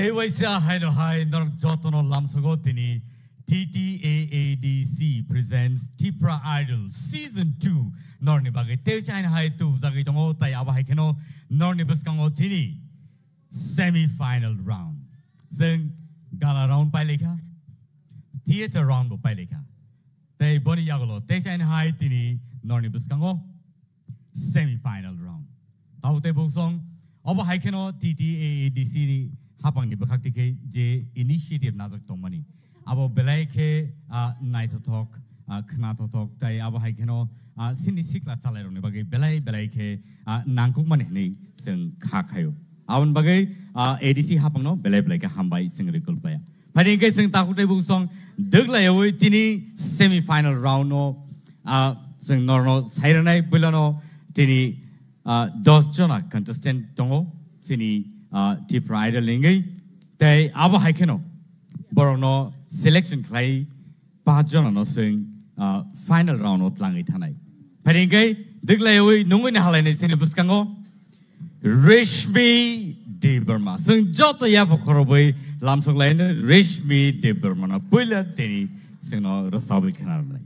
Tewaisa Haino Hai Nor Jotono Lamsogotini TTAADC presents Tipra Idol Season 2 Norni Bagay Tewaisa Hai 2 Zagitongo Tayawa Haikeno Norni Buskango Tini Semi-final round. Zeng Gala round Paileka Theater round Paileka. They Boni Yagolo Tewaisa Hai Tini Norni Buskango Semi-final round. Taute Buksong Oba Haikeno TTAADC Hapang di bakak tike je initiative nazak tomani. Abo belai ke night talk, knato talk. Tai abo hai keno sini sikla calai rone bagai belai ke nangkuk mana ni seng kakayo. Awan bagai ADC hapang no belai ke hambai seng rekul paya. Pada ke seng takut ibu song deglai awoi tini semi final round no seng norno sairanai bulano tini 10 jona contestant tongo sini Tipra Idol lingai, they abo haikeno, borono selection clay, pajon no sing final round of langai tanai. Paringai, diglawi, nungun halene sini buskango, Rishmi de Burma, sing joto yapo koroboy, lamsong lane, Rishmi de Burma, na puila teni, sing no rasabi kanarmai.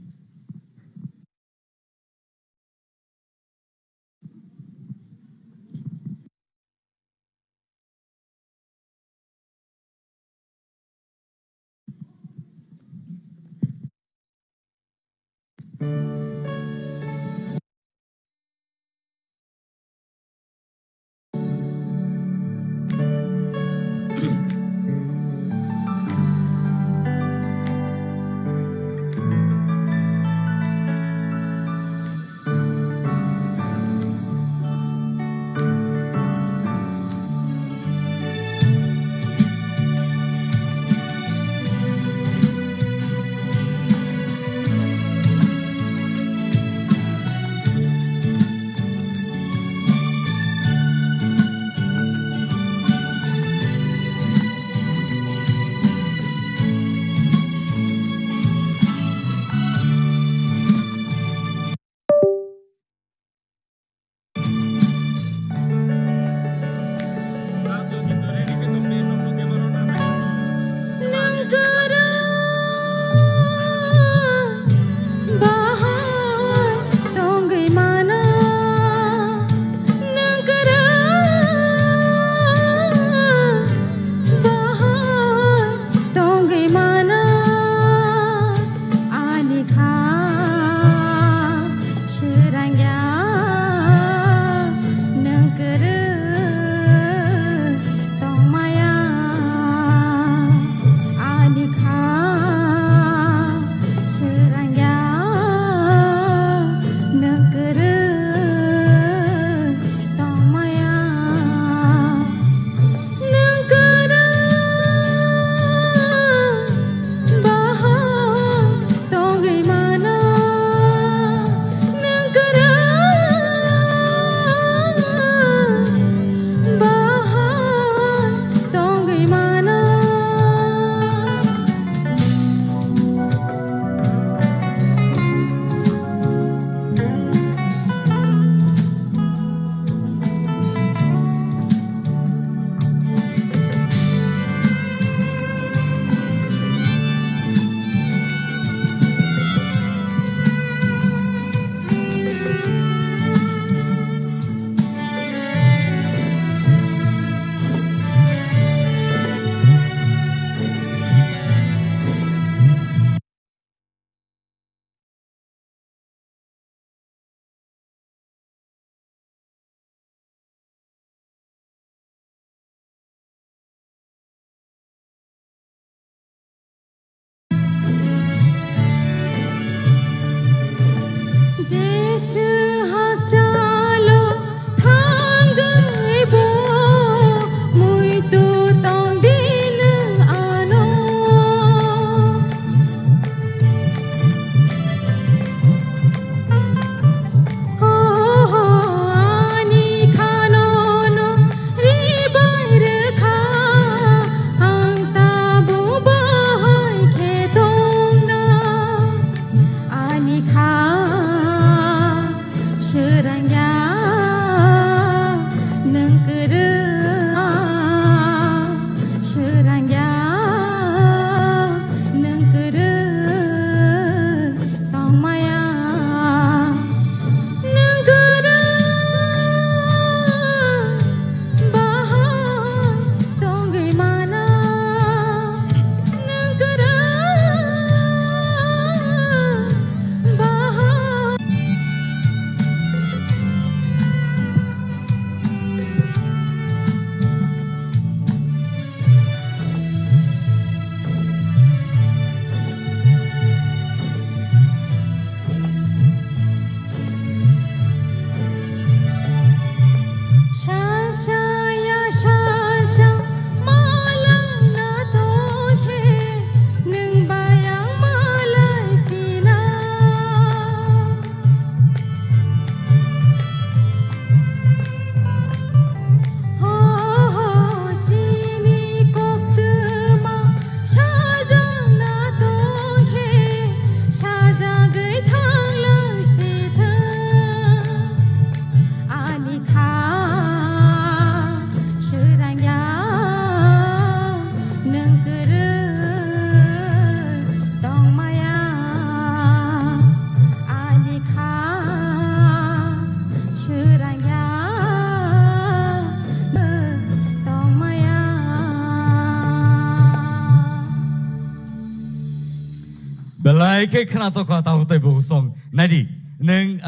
belai ke kena to kata hotai bu song nadi neng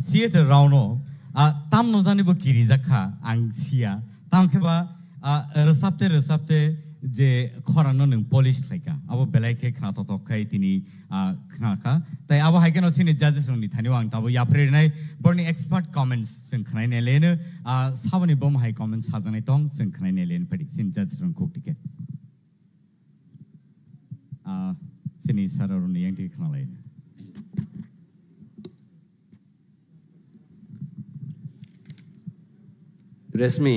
theater rauno tam no jani bu kiri jakha ang sia tam ke ba resapte je khorano neng polish thaika abo belai ke kena to khai tini khana ka tai abo haikeno sini judges ni thani wang tabo ya phre nai borni expert comments sing khnai ne lene sabani bom high comments hajanai tong sing khnai ne len phadi sin judges rong kok tike sini sararuni yang ti khana lai Resmi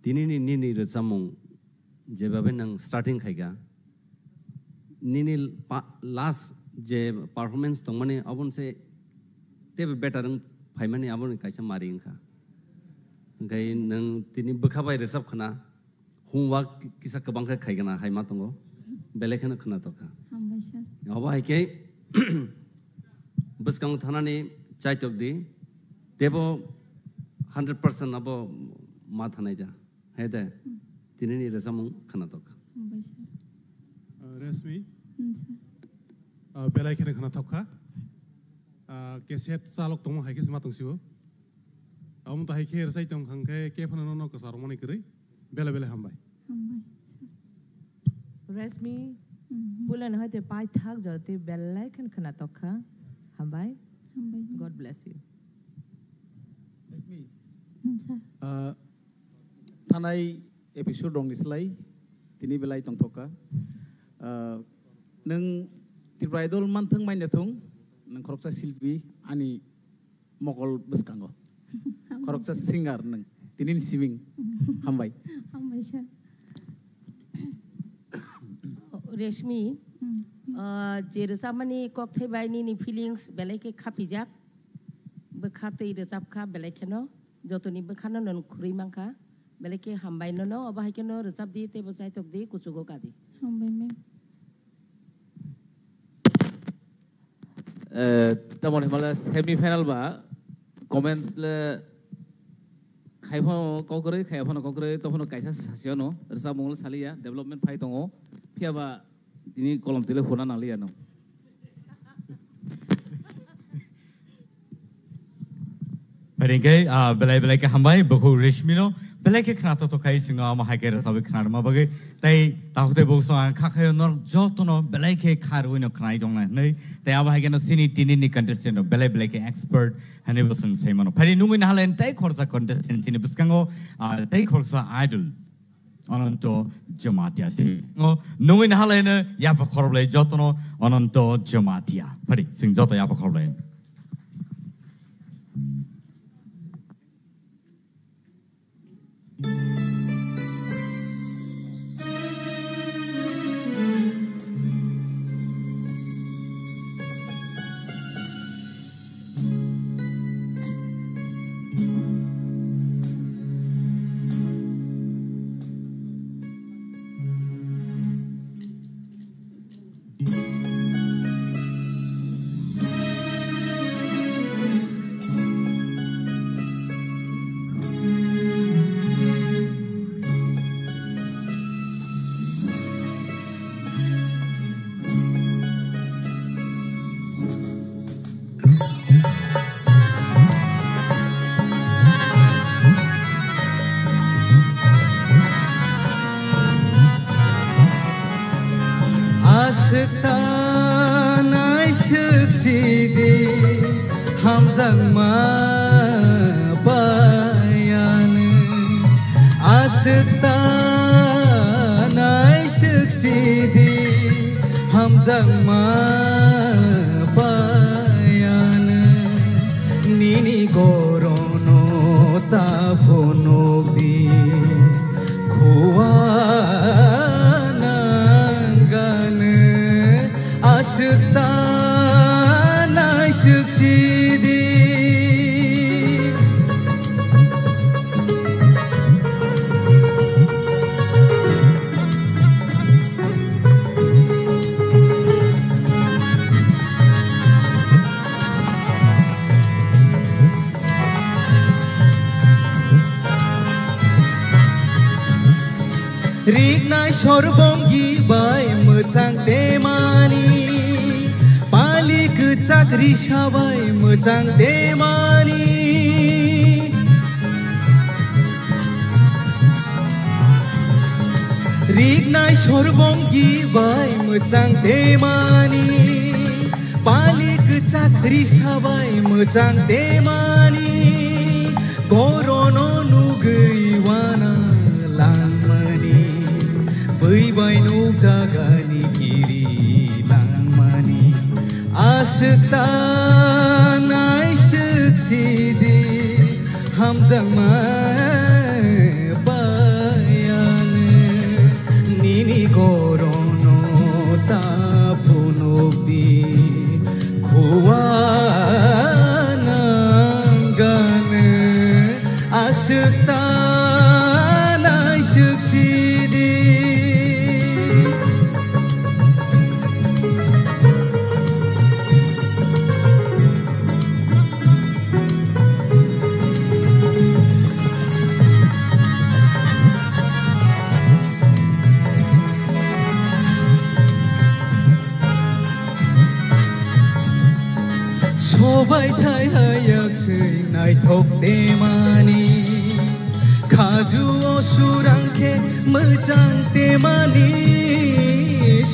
Nini Samung Jebaben nang starting kaiga Nini last je performance tongmane abon se tebe better ang phaimani abon kaisa maring kha gai nang tini bukhabai resap khana homework kisa kabang kha khaigana haima tongo belekana khana to kha aba haike buskang thanani chaitok di tebo 100% abo ma thanai ja heda tinini resamung khana to kha Resmi belai kena khana thokha keset salok tong hai kisma tong siwo am ta hai kher sai tong khang ke phana no ka sarmani kri bela hambai Resmi bulan hoite pai thak jate belai khana thokha hambai God bless you Resmi thanai episode dong dislai tini belai tong thoka neng Tripura Idol manthang main datung neng koroksa silpi ani mokol beskango koroksa singer neng tinin singing hambai sir Reshmi je resamani kok thai ni feelings belai ke khapijak bekhate resap kha belai kheno jotoni bekhano non khuri mangkha belai ke hambai no abahai keno resap di te bosai tok di kusugo kadi hambai mem tamon himala semi final ba comments le khaifo kokore khaifo kokore tohono kaisa sasiono resap mongol salia development phai tongo phiaba tini kolom tile phona nalia no Meringkai belai ke hambai buku resmino belai ke kena to kai singa ama hai ke rasabi kena ma bagai tai tahu te buku soal kakai nor joto no belai ke karu ino kena idong na nei tai ama hai ke no sini tini ni contestant no belai ke expert hane busung semano pari nungin halen tai korsa contestant sini buskango tai korsa idol ononto jamatia singo nungin halen ya pa korble joto no ononto jamatia pari sing joto ya pa korble Rignai sorbongi bai मोजां देमानि मालिक चाकरि साबाय मोजां देमानि रिगनाय सरबंगि बाय मोजां देमानि मालिक चाकरि साबाय मोजां देमानि गरनो नुगैवाना लांमानि बैबाय नौगागानि गिरि लांमानि आसुता नायसुखसिदि हामजांमा बायानो निनि गरनो तापुनोबि खुवानांगानो आसुता नायसुखसिदि सबाय थायाखसै नायथ'देमानि खाजुआव सुरांखे मोजां देमानि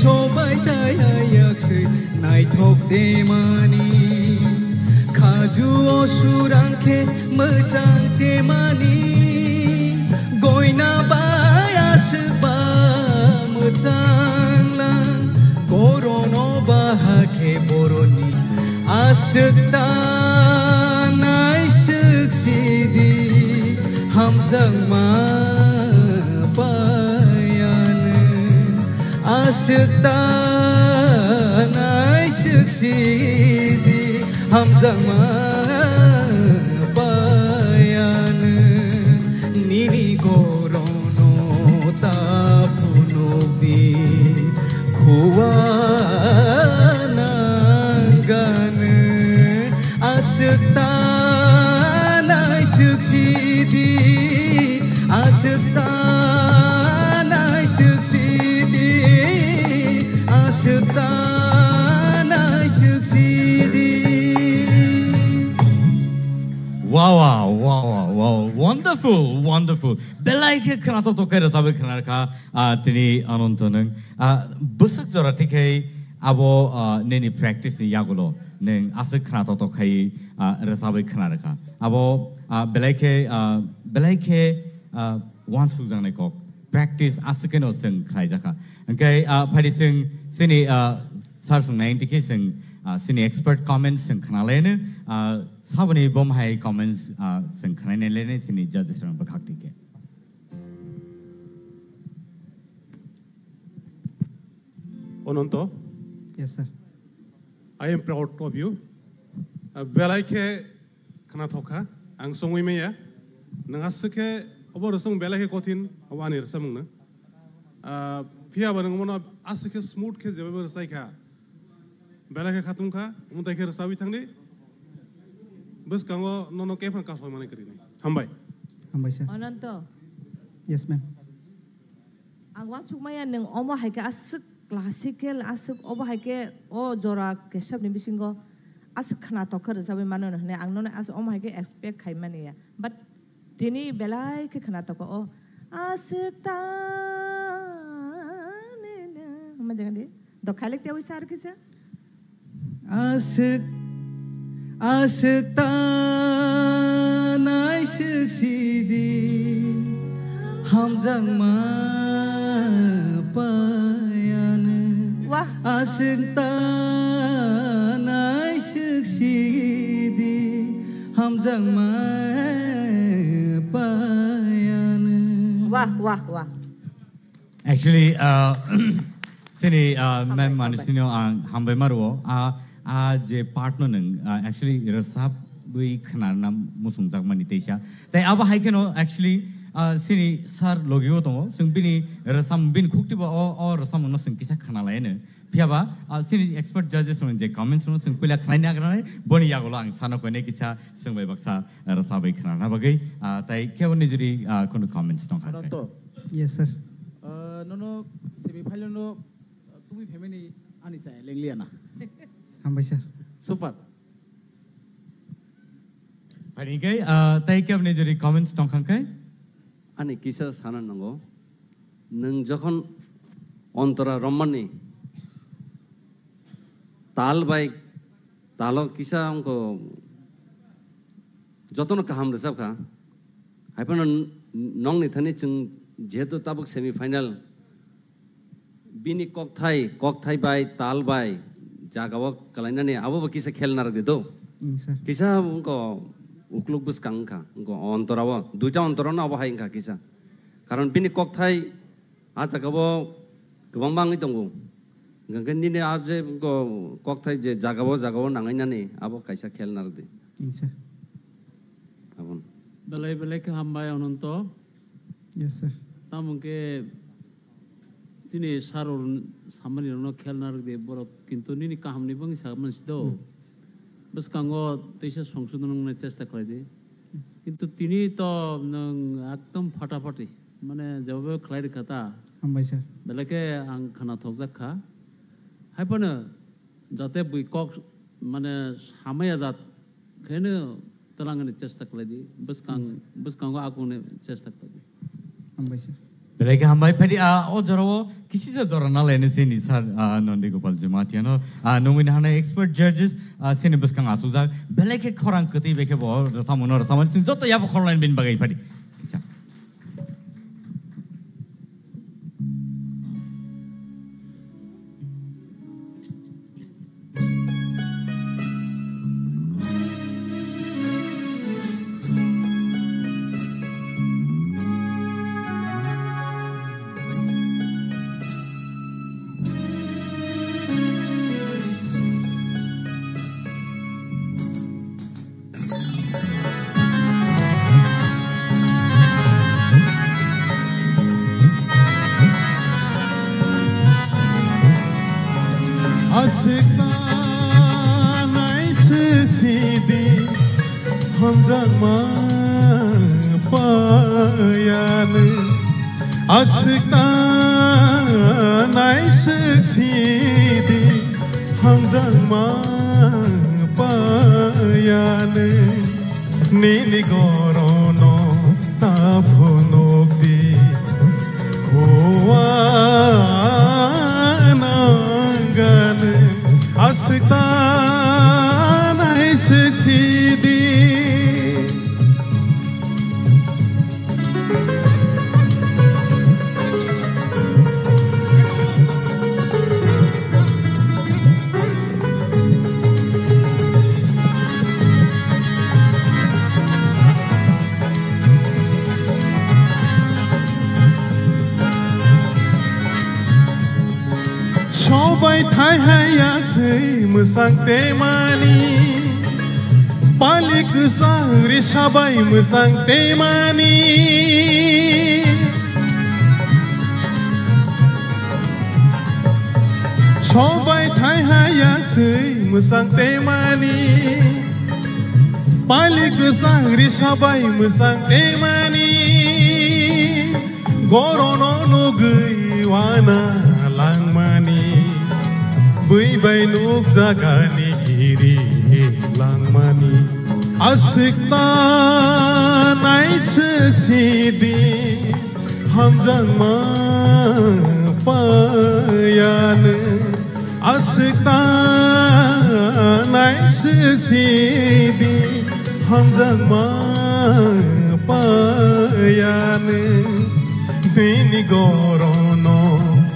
सबाय थायाखसै नायथ'देमानि खाजुआव सुरांखे मोजां देमानि गयना बायासोबा मोजांला गरनो बाहाखे बर'नि आसुता नायसुखसिदि हामजांमा बायानो आसुता नायसुखसिदि हामजांमा बायानो निनि गरनो तापुनोबि खुवानांगानो आसुता नायसुखसिदि आसुता नायसुखसिदि आसुता नायसुखसिदि Wow, wow, wow, wow, wonderful, wonderful. Belai ke kena to kai rasabe kena ka tini anontoneng busuk zora tikai abo neni practice ni yagulo neng asik kena to kai rasabe kena ka abo belai ke one suzang ne kok practice asik no sing kai jaka okay phadi sing sini sar sung 90 ke sing sini expert comments sing kena lene sabani bom hai comments sing kena lene sini judges rang bakhak tike Ononto, Yes sir. I am proud of you. Belaike kanathoka, ang songwi meya, nangasake oborosong belaike kotin awanir samungna. Pia barang mono asake smooth ke jabe berstai ka. Belaike khatungka, muntai ke rasawi thangni. Bus kango nono kefan kasoi mane kari nei. Hambai. Hambai sir. Ananto, Yes ma'am. angwan sukmaya neng omo haike asuk classical asuk obo haike o jora kesab ni bisingo asuk khana tokhar jabe mano ne angno as omo haike expect khai mane ya but tini belai ke khana toko o asuk ta ne na majang de do khalek te wisar kisa Asuk asuk ta naisuksidि hamjangma payane wah asuk ta naisuksidि hamjangma payane wah wah wah actually sini mem manisino hambai maruo je partner nang actually rasab bui khanarna musung jak mani teisa tai aba haikeno actually sini sar logio to sungbini rasam bin khukti ba o rasam no sung kisa khana laine phiaba sini expert judges on je comments no sung pila khnaina grane boni yagolo ang sano ko ne kicha sungbai baksa rasabai khanarna bagai tai keboni juri kono comments no Ananto, Yes sir. nono semifinal no তুমি ফ্যামিলি আনিছা লেংলিয়ানা हामबाय सार सुपार Panikai, tay kya apni jodi comments tongkhangkai? Ani kisa sana nango. Nung jokhon ontara rommani tal bai talo kisa angko jotono kaham resab ka. Haipano nong ni thani chung jehetu tabuk semi final bini kok thai bai tal bai jagawa kalainani abo kisa khel narak dedo. Sir Kisa angko ukluk bus kangka angko ontorawa duja ontorona abo hai angka kisa. Karon bini kok thai aja kabo kebang bang itonggo. Gangan ni aje angko kok thai je jagawa nangainani abo kaisa khel narak de. Sir Abon. belai ke hambai ononto yes sir tamungke sini saror samani rono khel narak de borok kintu nini kahamni bang saman sido bas kango teise সংশোধন na চেষ্টা করে de কিন্তু তিনি তো একদম ফাটাফাটি মানে যেভাবে খেলাই কথা हामबाय सर বেলাকে আং খানা থকজাক খা হাইপানো যাতে বই কক মানে সামায়া জাত খেনে তলাঙ্গনে চেষ্টা করে দি বস কাঙ্গো আকুনে চেষ্টা করে দি हामबाय sir Belai ke hambai padi o jarawo kisi se dora na lene sini sar Nondi Gopal Jamatia no nomin hana expert judges sini bus kang asuzak belai ke khorang kati beke bo rasaman sin joto yabo khorlain bin bagai padi. সবাই ঠাই হাইয়াছে মোসাং তেমানি পালিক সাংরি সবাই মোসাং তেমানি সবাই ঠাই হাইয়াছে মোসাং তেমানি পালিক সাংরি সবাই মোসাং তেমানি গরনো নগৈওয়ানা langmani bui bai nuk jagani giri langmani asikta nai sidi hamjang ma payan asikta nai sidi hamjang ma payan tini gorono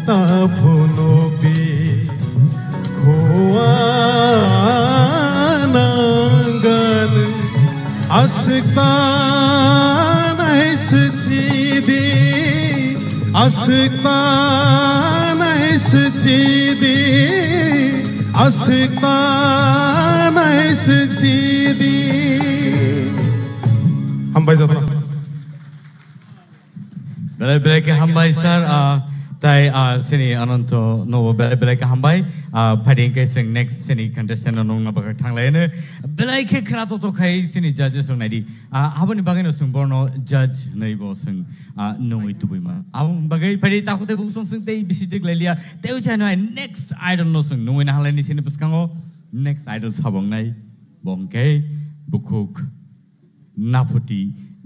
tapunobi huanangan asikta naisidi asikta naisidi asikta naisidi hambai jabna Belai ke hambai sar Tai sini anonto no belai ka hambai phading ke sing next sini contestant nong na bakar thang lai ne belai ke khra to khai sini judges song nai di abani bagai no sung borno judge nei bo sung no i tu ma ab bagai phadi ta khote bu song sung tei bisi dik lai lia teu cha no next idol no sung no na halai ni sini puskango next idol sabong nai bongke bukuk naputi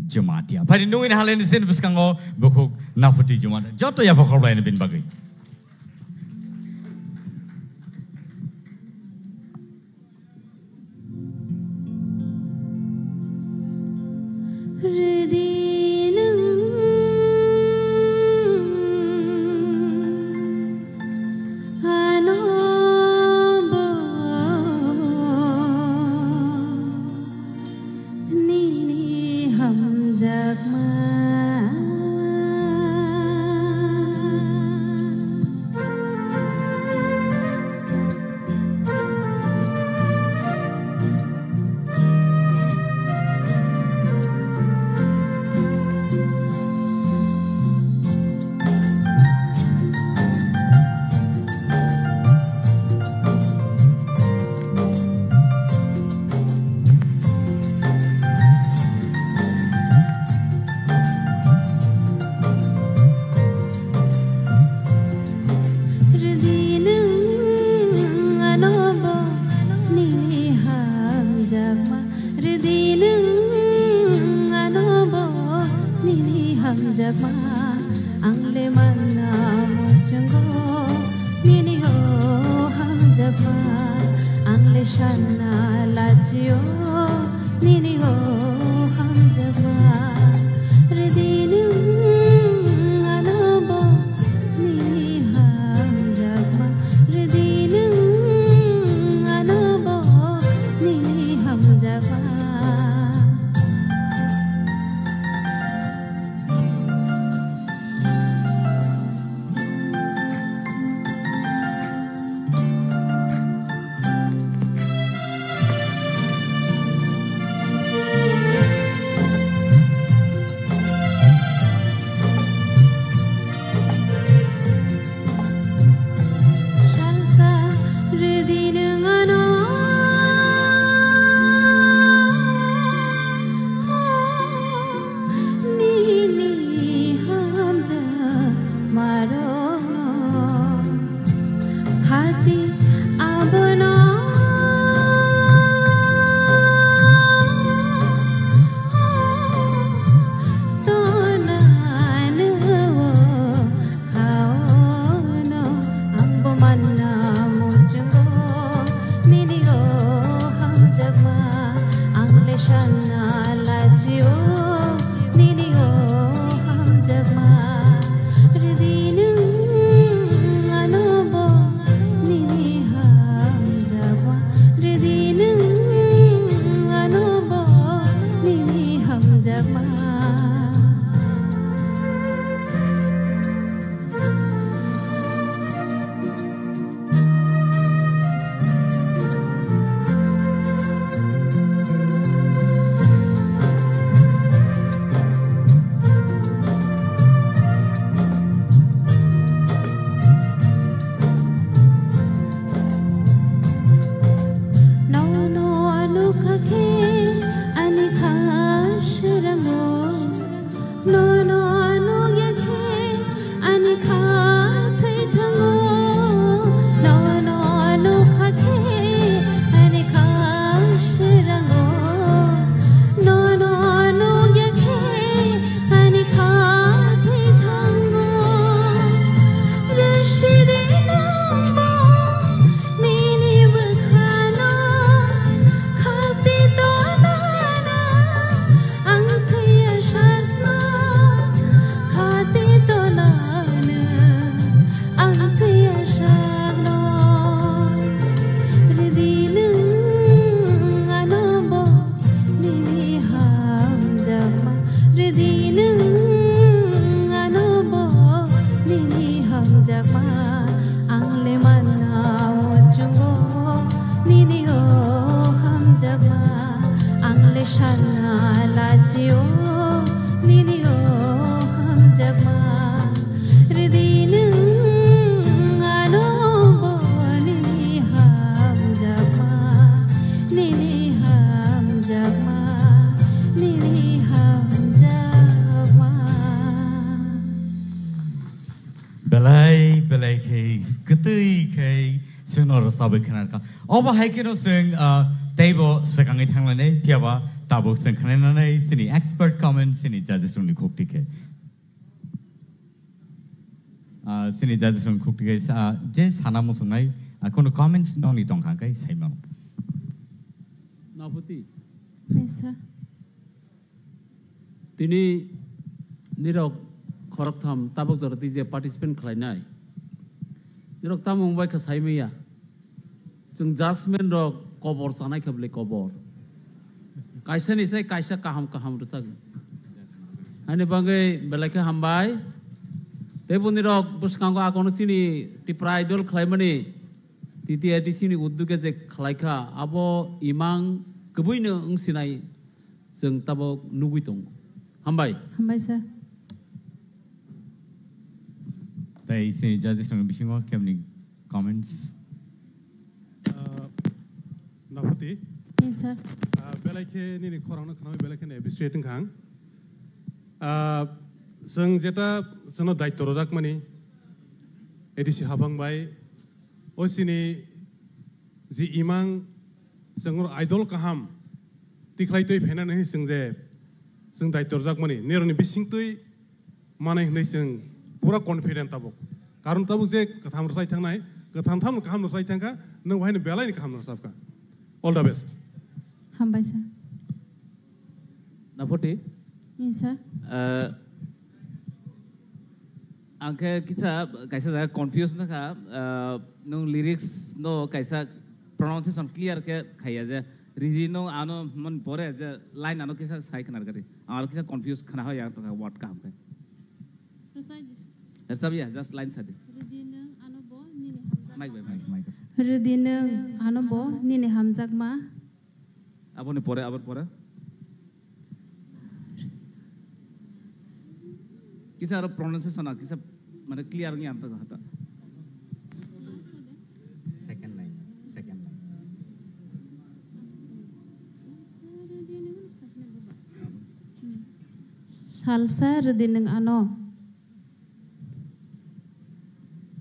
Jematia. Pari nungin hal ini sini biskango bukuk nafuti Jematia. Joto ya bakal lain bin bagai. belai ke ketui ke sunor sabe kanar ka oba haikeno sing table sekangi thanglane piaba tabo sing khanane sini expert comment sini judges ni khokti ke sini judges ni khokti ke je sana mo sungai kono comments no ni tong khang kai saimano Naputi Yes, sir. tini nirok khorok tham tabok joroti je participant khlainai nirok tamung bai khasai meya chung judgment rok kobor sanai khable kobor kaisa ni sai kaisa kaham rusak ani bangai belake hambai tebuni rok buskango akono sini tipra idol khlaimani titi edisi ni udduge je khlaika abo imang kebuino ungsinai जों tabok nugui tong hambai sir. tai sini judges ni bisingo kemni comments Naputi Yes, sir. belake ni khorang khana belake ne administrating khang जों जेता जोंनो दायित्व रजाक माने एडिसि हाबांबाय असिनि जि इमां जों आइडल काहाम तिख्लाइतै फेनानै जों जे जों दायित्व रजाक माने नेरनि बिसिंतै माने होनै जों पुरा कन्फिडेंट ताबो कारण ताबो जे कथाम रसाय थांनाय कथाम काहाम रसाय थांगा नों बाहायनो बेलायनि काहाम रसाबका all the best Hambai, sir. Naputi Yes, sir. angke kita kaisa confused na ka no lyrics no kaisa pronunciation clear ke khaya je riri no ano mon pore je line ano kisa sai kanar kare ar kisa confuse khana ho ya to what ka hamkai sab ya just line sadi mic Rudineng anobo nini hamzak ma abone pore abar pore kisa aro pronunciation kisa mane clear ngi anta hata second line Salsa rudineng ano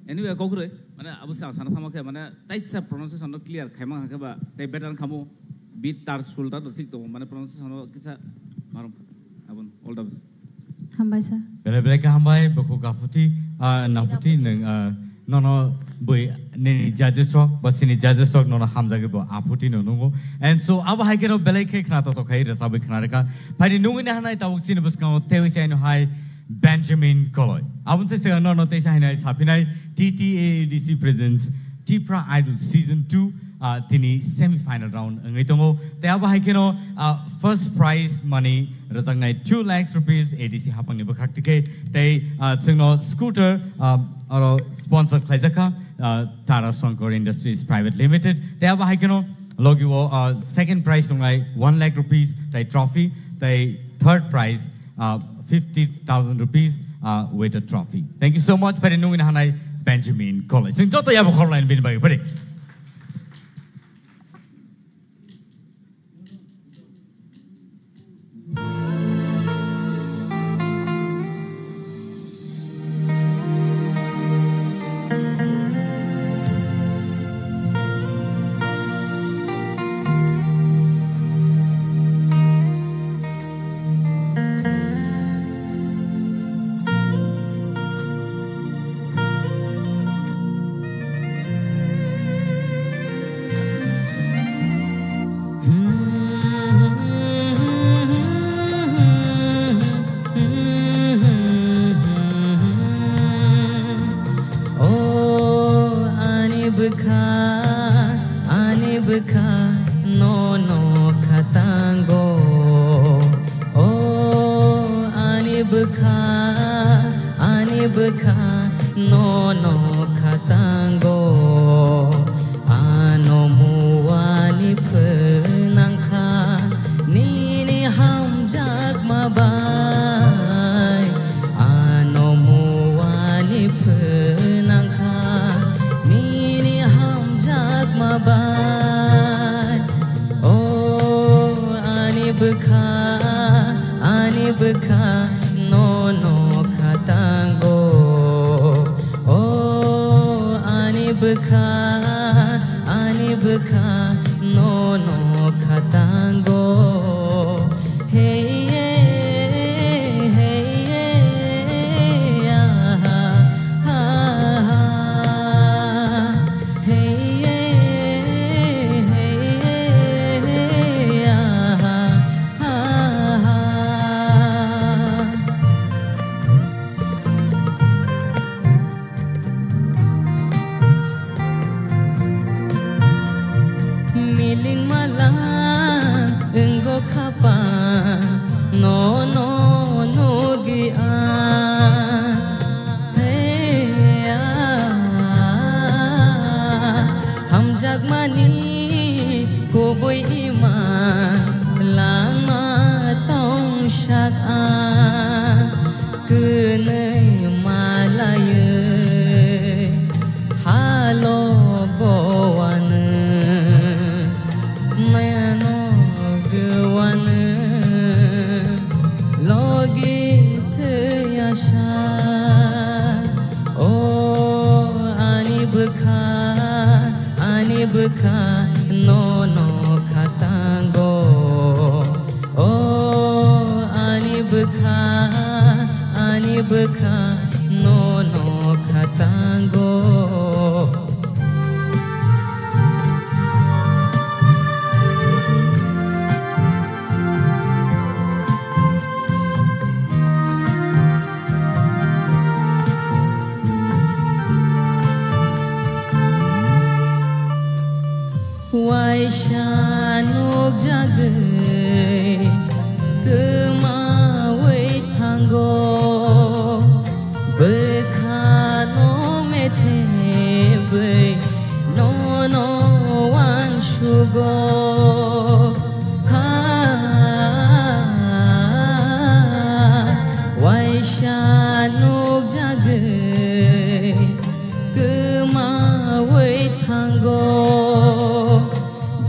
anyway kokure mane abu sa sana sama ke mane tight sa pronunciation no clear khaima ha ba tai better khamu beat tar sulta to sik to mane pronunciation no kisa marum abon all the best Hambai, sir. belai ka hambai bako ka futi nafuti nang nono boy ni judges rock basini judges rock nono hamza ke bo aputi no nungo and so aba hai keno belai ke khna to khai rasa be khna ka phai nungi na hanai tawuk sin bus ka tewi sai no hai Benjamin Koloy abun se se no te sai nai sapinai TTADC presents Tipra Idol season 2 tini semi-final round ngai tongo te aba hai keno first prize money razang nai 2 lakhs rupees ADC hapang ni bakhak tike te singno scooter aro sponsor khlaijaka Tara Shankar Industries Private Limited te aba hai keno logi wo second prize ngai 1 lakh rupees te trophy te third prize 50,000 rupees with a trophy. Thank you so much for nungin hanai Benjamin College sing joto ya bokor line bin bai pare beka ani beka no no katango hey hey ah ah hey hey ah ah miling malang enggo kapan no no no gi an hey ham jak mani ko boy iman lama tong shat an cứ nơi malaye halo goan mayano gwana logi thayasha oh ani bukha no no khatango oh ani bukha no no khatango Wai shanuk jagai kemawai tanggo bekhano methe be no no wan shugo ha wai shanuk jagai kemawai tanggo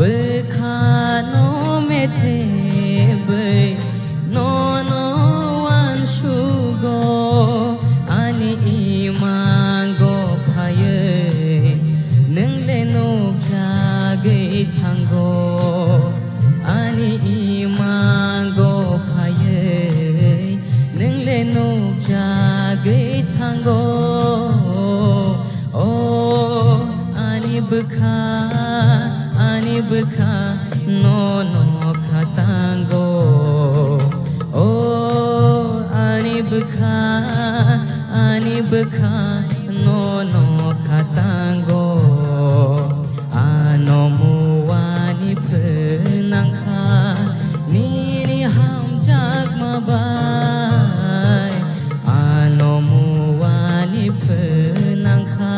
bekhano methe be no no wan shugo ani imango phaye nang le no jagai thango ani imango phaye nang le no jagai thango oh ani bekha no no khatango oh ani bekha no no khatango ano muwani phenangkha nini ham jak mabai ano muwani phenangkha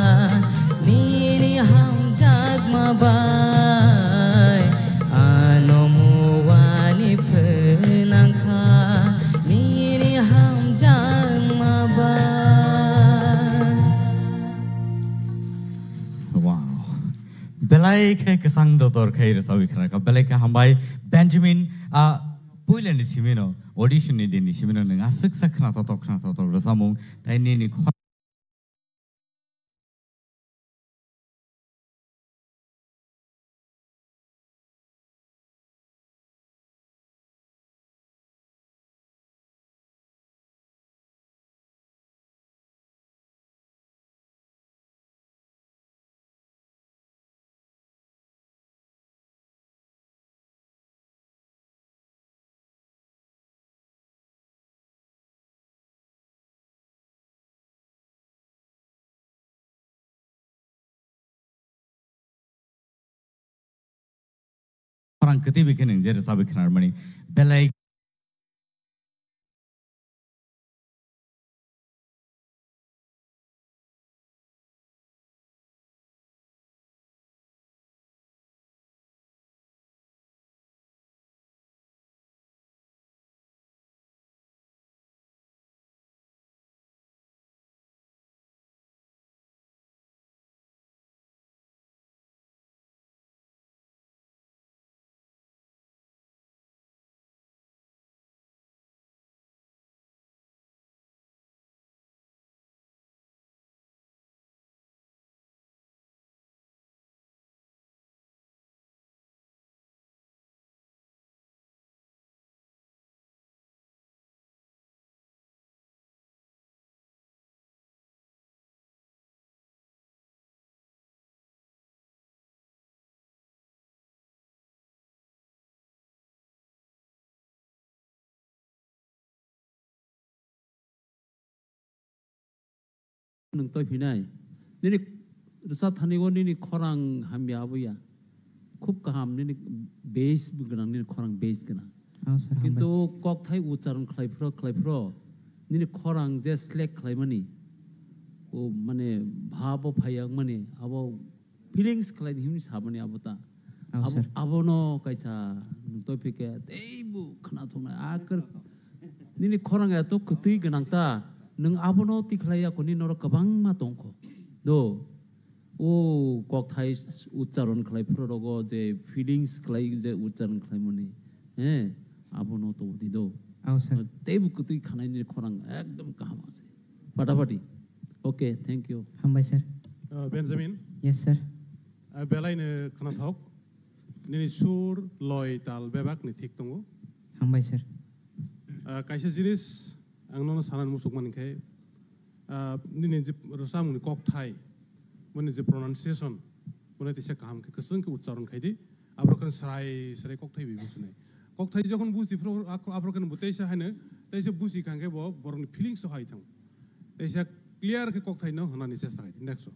nini ham jak mabai ano muwani phenangkha nini ham jak mabai wow belai ke kesang dotor khair sawi khara ka belai ka hambai Benjamin puilen simino audition ni din simino nang asuk sakhna totok rasamung tai ni orang ketibi keneng jere sabi khanar mani belai nung toy pinai nini rusa thanigo nini khorang hamya abuya khub kaham nini base buganang nini khorang base ganang kintu kok thai ucharon khlaipro nini khorang je select khlaimani o mane bhabo phayang mane abo feelings khlai himni sabani abota abono kaisa nung toy pike teibu khana thongna akar nini khorang ya to khutui ganang ta nung abono tiklaya koni nor kabang ma tongko do o kok thai ucharon khlai phrogo je feelings khlai je ucharon khlai moni abono to di do teibu kutui khanai ni khorang ekdom kaham ase patapati okay thank you hambai sir Benjamin yes sir belai ne khana thok nini sur loy tal bebak ni thik tongo hambai sir kaisa jinis angno sanan musuk mankai nini je rasam ni kok thai mone je pronunciation mone tise kaham ke keseng ke ucharon khaidi abrokan sarai kok thai bi busune kok thai jokhon buzi pro abrokan buteisa hane taise buzi kangke bo boroni feelings so hai thang taise clear ke kok thai no hanani chesta hai next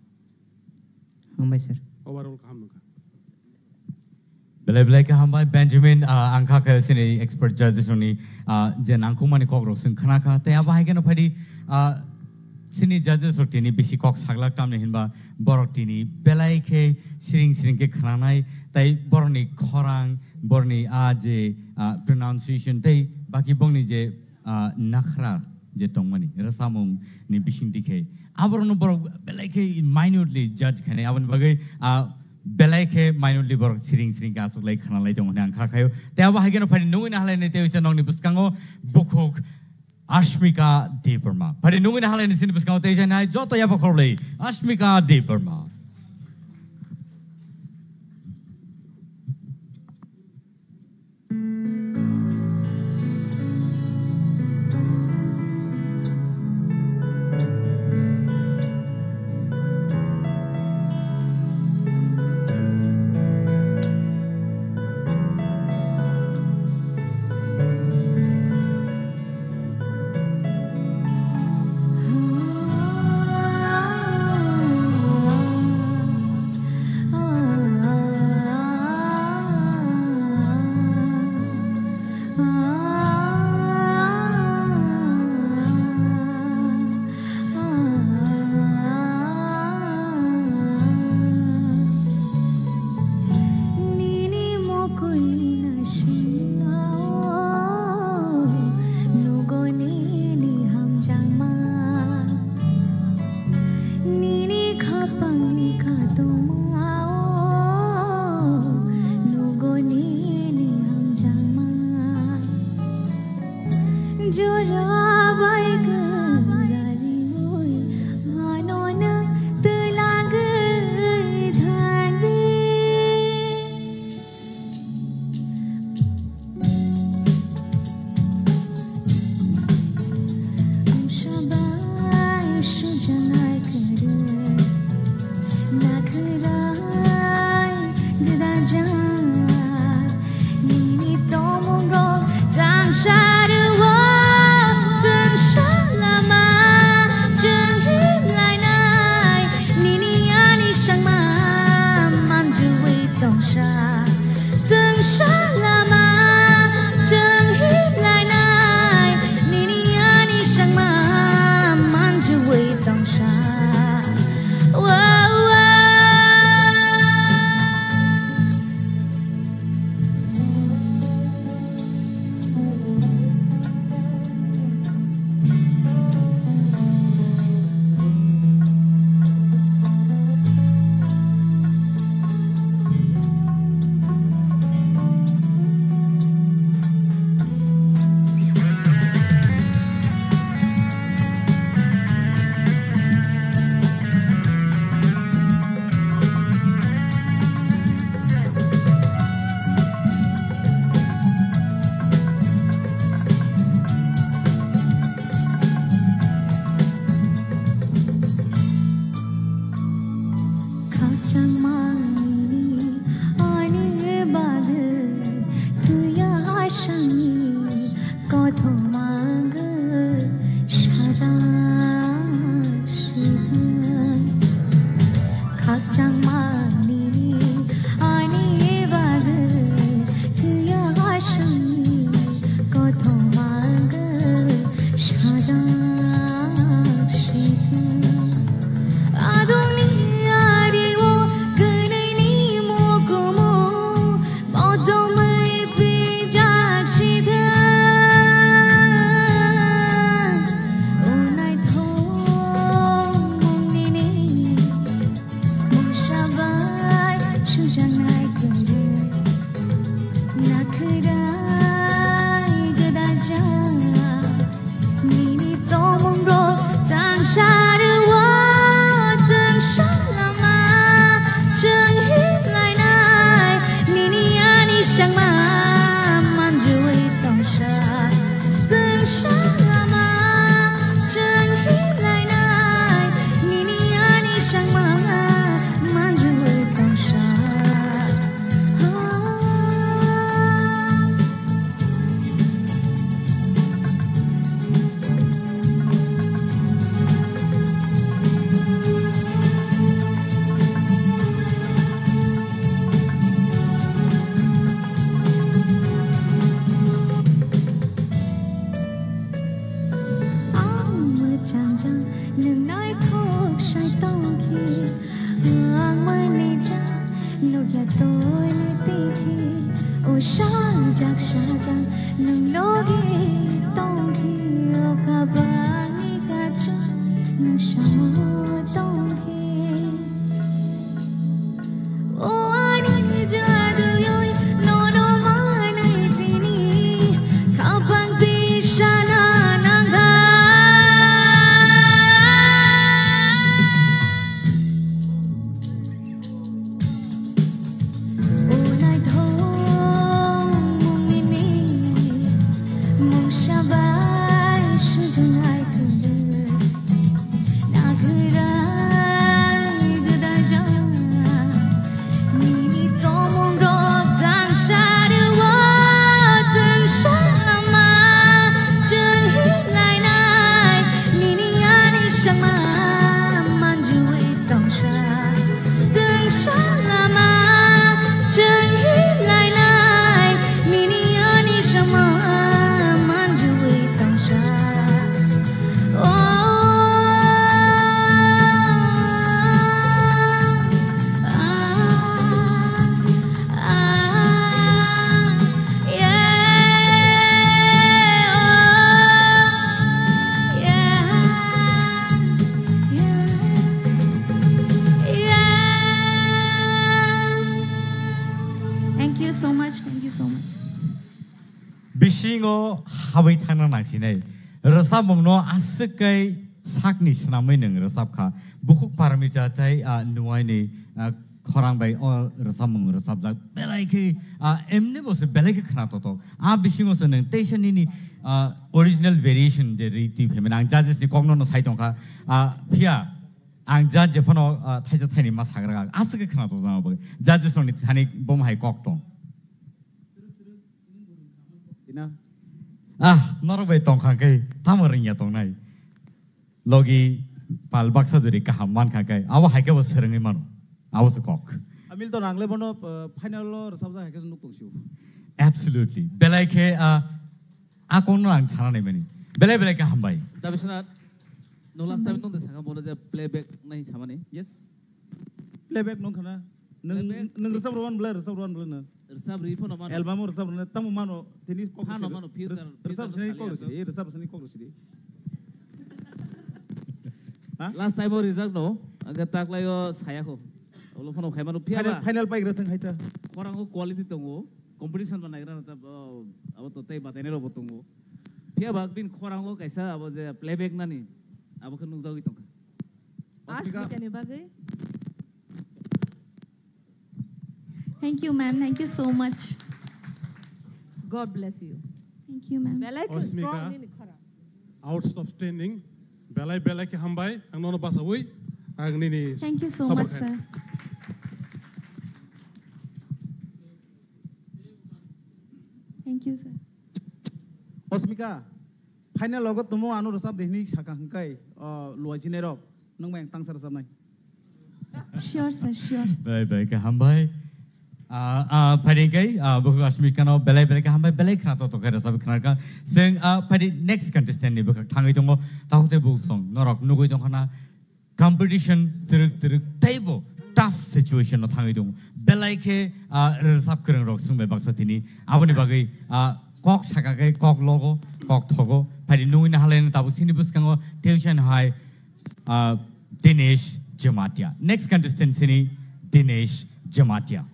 hambai sir overall kaham nuka Belai ke hambai Benjamin angka ke sini expert judges ni jen angku mani kok rosung khana kha te aba hai keno phadi sini judges rotini bisi kok saglak tam ne hinba borok tini belai ke sring ke khana nai tai borni khorang borni je pronunciation tai baki bongni je nakhra je tongmani rasamung ni bising dikhe aborno borok belai ke minutely judge khane aban bagai belai ke minutely borok sring ka asuk lai khana lai tong hang kha khayo te aba hai keno phadi nungin halai ne te usa nong ni buskango bukhok Ashmika Deeparma. Pari nungin halai ni sini buskango te janai joto ya bakhorlei Ashmika Deeparma. Oh Bishingo hawi thana nangsine rasab mongno askai sakni snamai nang rasab kha bukhuk paramita tai nuai ni khorang bai rasab mong rasab jak belai ke emne bose belai ke khna to bishingo se nang station ni original variation je riti phemen ang judges ni kongno no sai tong kha phia ang judge jefono thaija thaini ma sagra askai khna to jama ba judges ni thani bom hai kok tong Norway tong kha kai tamaring ya tong nai logi pal baksa juri ka hamman kha kai awa hai ke bo sereng mano awa se kok amil to nangle bono final lo sabja hai ke nuk tong siu absolutely belai ke a kon nang chana nei mani belai ka hambai ta bisna no last time nong de sanga bono je playback nahi chamani yes playback nong khana nang resab rowan bla na resab ri phono mano album resab na tam mano tini ko ha no mano future resab sini ko si resab sini ko si last time or result no aga tak layo saya ko olo phono khai mano pia final pai grathang haita korang ko quality tongo competition banai gra ta abo to tai batene ro botongo pia bag bin korang ko kaisa abo je playback nani abo kan nuk jawi tongka Ashmita ne bagai Thank you, ma'am. Thank you so much. God bless you. Thank you, ma'am. Osmika, outstanding. Belai ke hambai, ang nono basawui, ang nini. Thank you so much, sir. Thank you, sir. Osmika, final logo tumo anu resab dehni saka hangkai luajine rok, nang mang tang sarasam nai. Sure, sir. Sure. Belai ke hambai. Padi kai buku Ashmit kano belai ka hambai belai khna to kara sab khna ka sing padi next contestant ni buku thangai tongo tahute buk song norok nugoi tong khana competition truk table tough situation no thangai tongo belai ke sab krang rok sung be baksa tini aboni bagai kok saka kai kok logo kok thogo padi nui na halen tabu sini bus kango tension high Dinesh Jamatia next contestant sini Dinesh Jamatia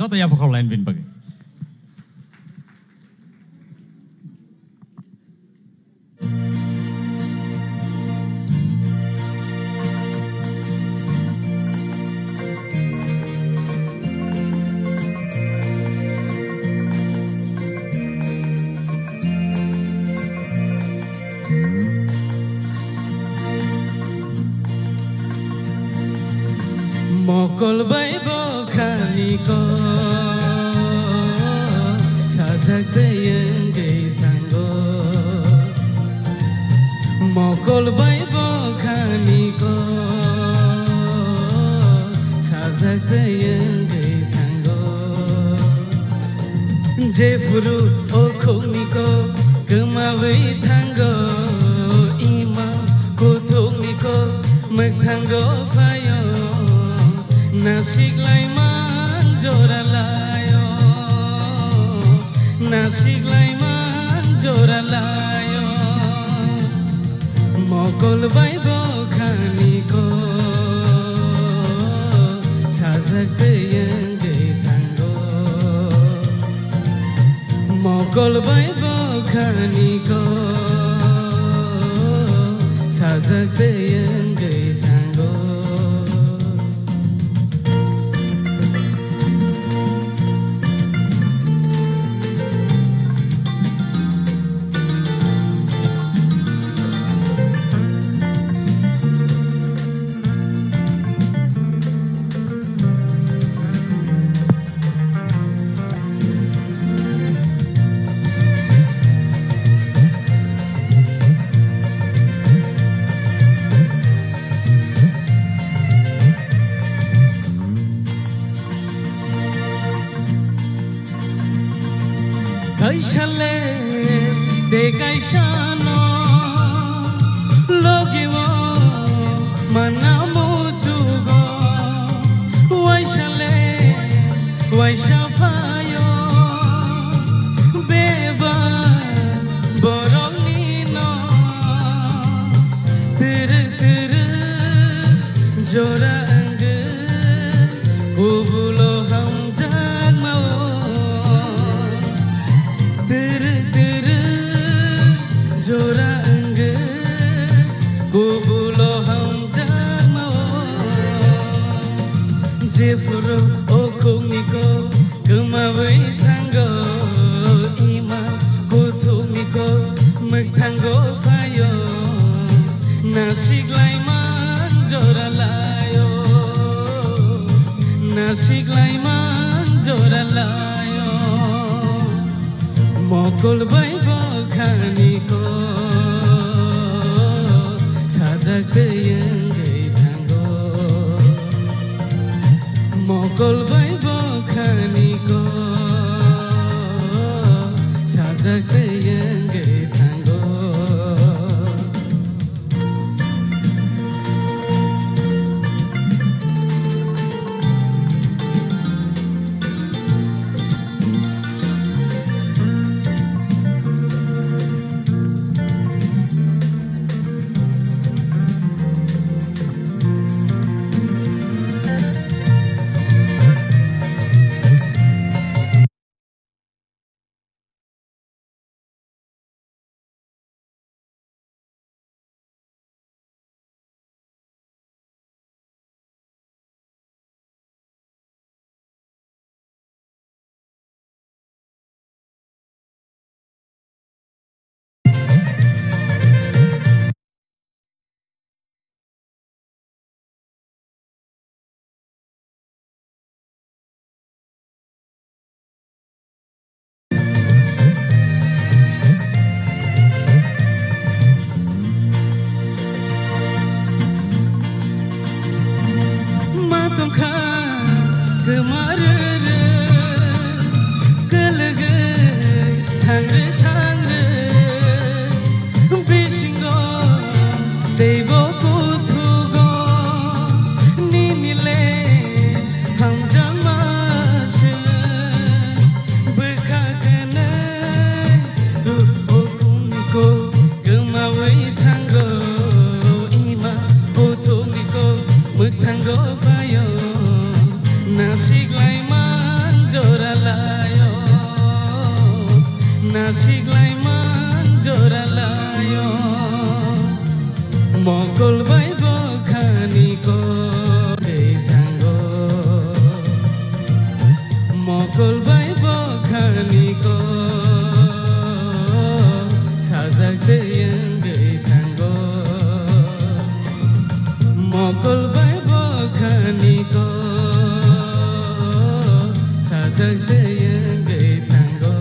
Jota ya bukau lain bin bagai. Mokol bai bokhani ko sajak deyeng ge tango Mokol bai bokhani ko sajak deyeng ge tango Je furu o khoni ko gemabai tango ima ko thoni ko mực tango fayo nasik lai man jora layo nasik lai man jora layo mokol bai bo khani ko chajak de yenge tango mokol bai bo khani ko chajak de yenge tango Kaishale de kaishano logiwo manamu jugo waishale waishapayo beba borolino tere tere jora ang kubulo ham jagmao jora ang kubulo ham jagmao jefuro okumiko kemabai tango ima kutumiko mektango fayo nasik lai man jora layo nasik lai man jora layo mokol bai bo khani ko chajak de yenge tango mokol bai bo khani ko chajak de yenge tango mokol bai bo khani ko tango mokol bai bo khani ko chajak de yenge tango mokol bai bo khani ko chajak de yenge tango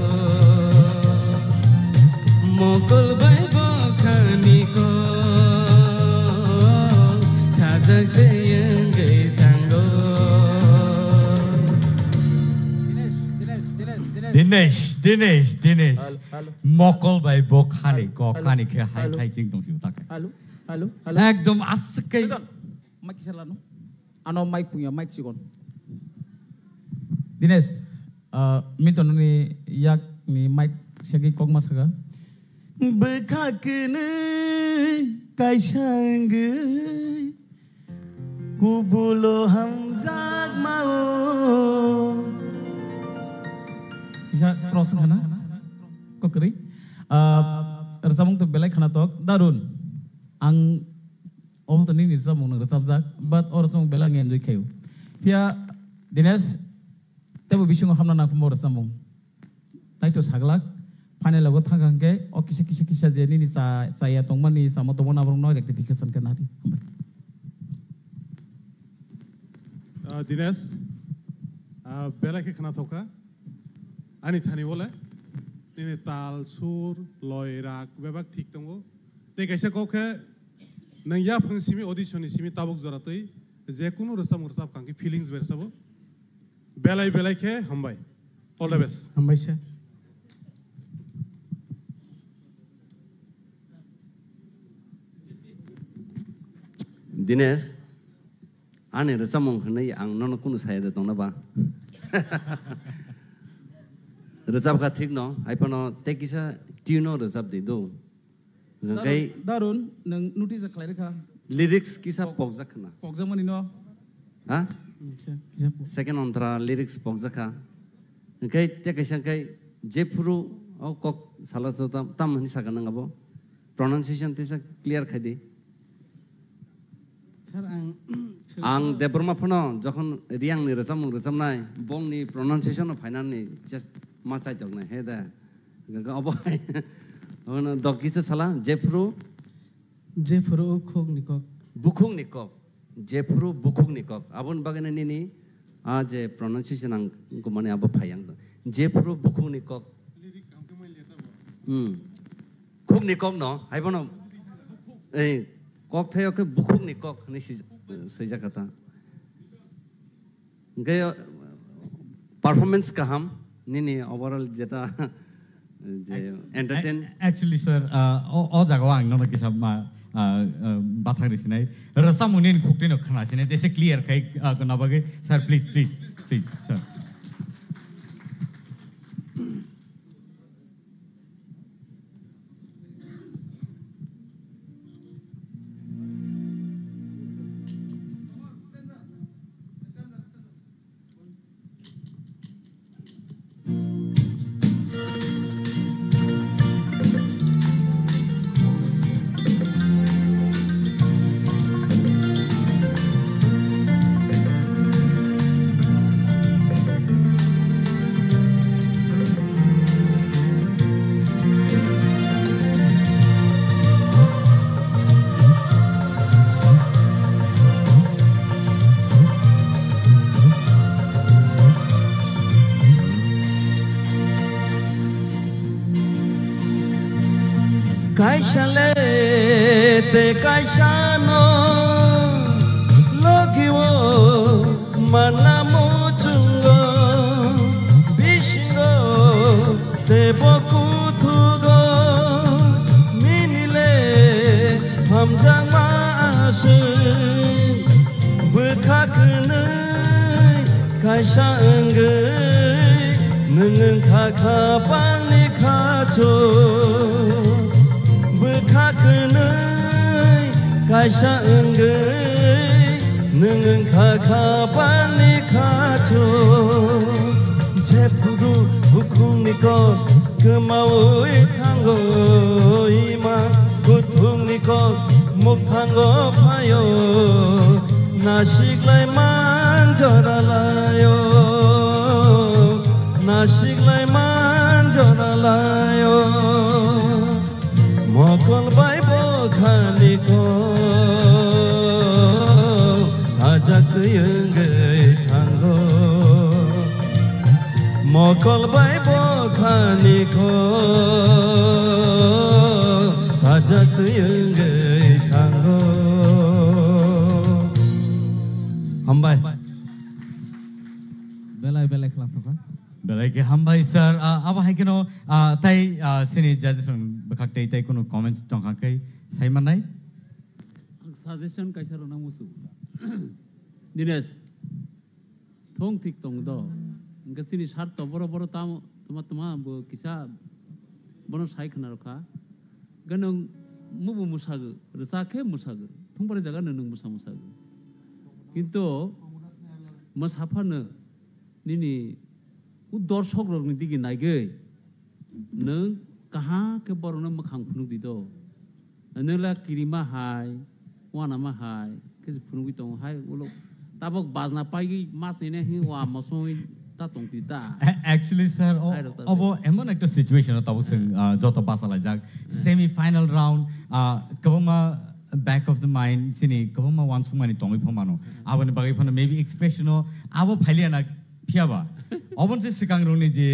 mokol bai bo khani ko chajak de yenge tango Dinesh mokol bai bo khani ko khani ke hai thai sing tong siu tak hello ekdom aske mic kisalano ano mic punya mic sikon Dinesh Milton ni yak ni mic segi kok masaga bekakene kaisangge kubulo hamzak mau bisa cross kana kok keri resamung tu belai khana tok darun ang om tu ni resamung resabjak but or resamung belai enjoy khayu pia Dinesh tebo bisungo hamna na kumor resamung tai to saglak final lago thangangke o kisa jeni ni saya tongmani samo tongmana abrong no rectification kanari Dinesh belai ke khana thoka ani thani bola ini tal sur loy rak bebak thik tongo te kaisa kokhe nang ya phangsimi audition simi tabuk joratoi je kuno rasam kanki feelings bersabo belai ke hambai all the best hambai sir Dinesh ane resamung hanai ang nono kuno saya de tongna ba resab ka thik no aipono te kisa tino resab de do ngai darun nang notice klare ka lyrics kisa pokja khana pokja mani no ha second ontra lyrics pokja kha ngai te kisa kai jepuru au kok sala tam tam hani sakana ngabo pronunciation tisa clear khadi ang debrma phono jokhon riang ni resam nai bong ni pronunciation of final ni just machai joknai he da ga obai ono dokisa sala jefru bukhung nikok jefru bukhung nikok abon bagane ni a je pronunciation ang ko mane abo phayang jefru bukhung nikok khung nikok no aibono ei kok thayo ke bukhung nikok ni seja kata gaya performance kaham nini overall jeta je entertain actually sir all jagwa ang no kisa ma bathak risinai rasamunin khuktin khana sinai dese clear kai na bage sir please sir Kaishale te kaishano logiwo manamu chungo bishingo te bokutugo minile hamjang maasu bekakene kaisha engai nungung kakapang ni kaco Kakenai kaisa enggai nungung kakapang ni kaco jepuru bukhung nikok kemau tanggo ima kutung nikok muk tanggo payo nasik lai manjoralayo nasik lai manjoralayo Mokol bai bokhani ko sajak yengai tanggo Mokol bai bokhani ko sajak yengai tanggo Hambai belai kelang tu kan belai ke hambai sir aba hai keno tai sini judges bakak tai kuno comments tong kai sai manai suggestion kaisa rona musu Dines thong tik tong do nga sini sar to boro tam tama bo kisa bono sai khana rakha ganong mubu musag rasa ke musag thong bare jaga nung musag কিন্তু मोसाफानो निनि उ दर्शक रगनि दिगि नायगै नों कहा के बरनो मखां फुनु दिदो नोला किरिमा हाय वाना मा हाय के फुनु गि दं हाय उलो ताबक बाजना पाइगि मासने हि वा मसोय ता तंग दिता Actually sir obo emon ekta situation tabo sing joto basala jak semi final round kabama back of the mind sini kabama one sumani tongi phomano abani bagai phana maybe expression o abo phaliana phiaba obon se sikang roni je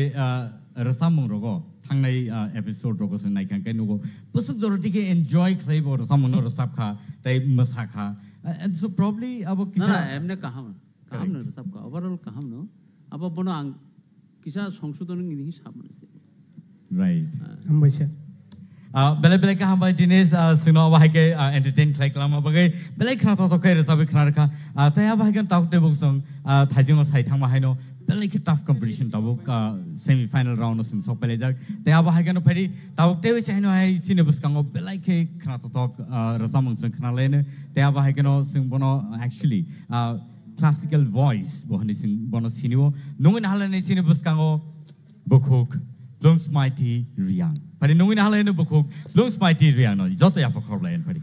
rasamung rogo thangnai episode rogo se nai kan kai nugo pusuk joroti ke enjoy khlaibo rasamung no rasap kha tai masa kha and so probably abo kisa na emne kaham no rasap ka overall kaham no abo bono ang kisa সংশোধন ni hisab manse right ambaisha bele ka hambai dines sino bahai ke entertain khai klama bagai bele khana to kai resabe khana rakha taya bahai kan tauk te buk song thajing sai thang ma haino bele ki tough competition tabuk semi final round sing so pele jak taya bahai kan phari tauk te chaino hai sine bus kang bele ke khana to tok rasamung sing khana lene taya bahai kan sing bono actually classical voice bohani sing bono sinio nungin halane sine bus kang bukuk Lungs mighty riang. Pari nungin hala ino bukuk lungs mighty riang no. Joto ya pakor lain pari.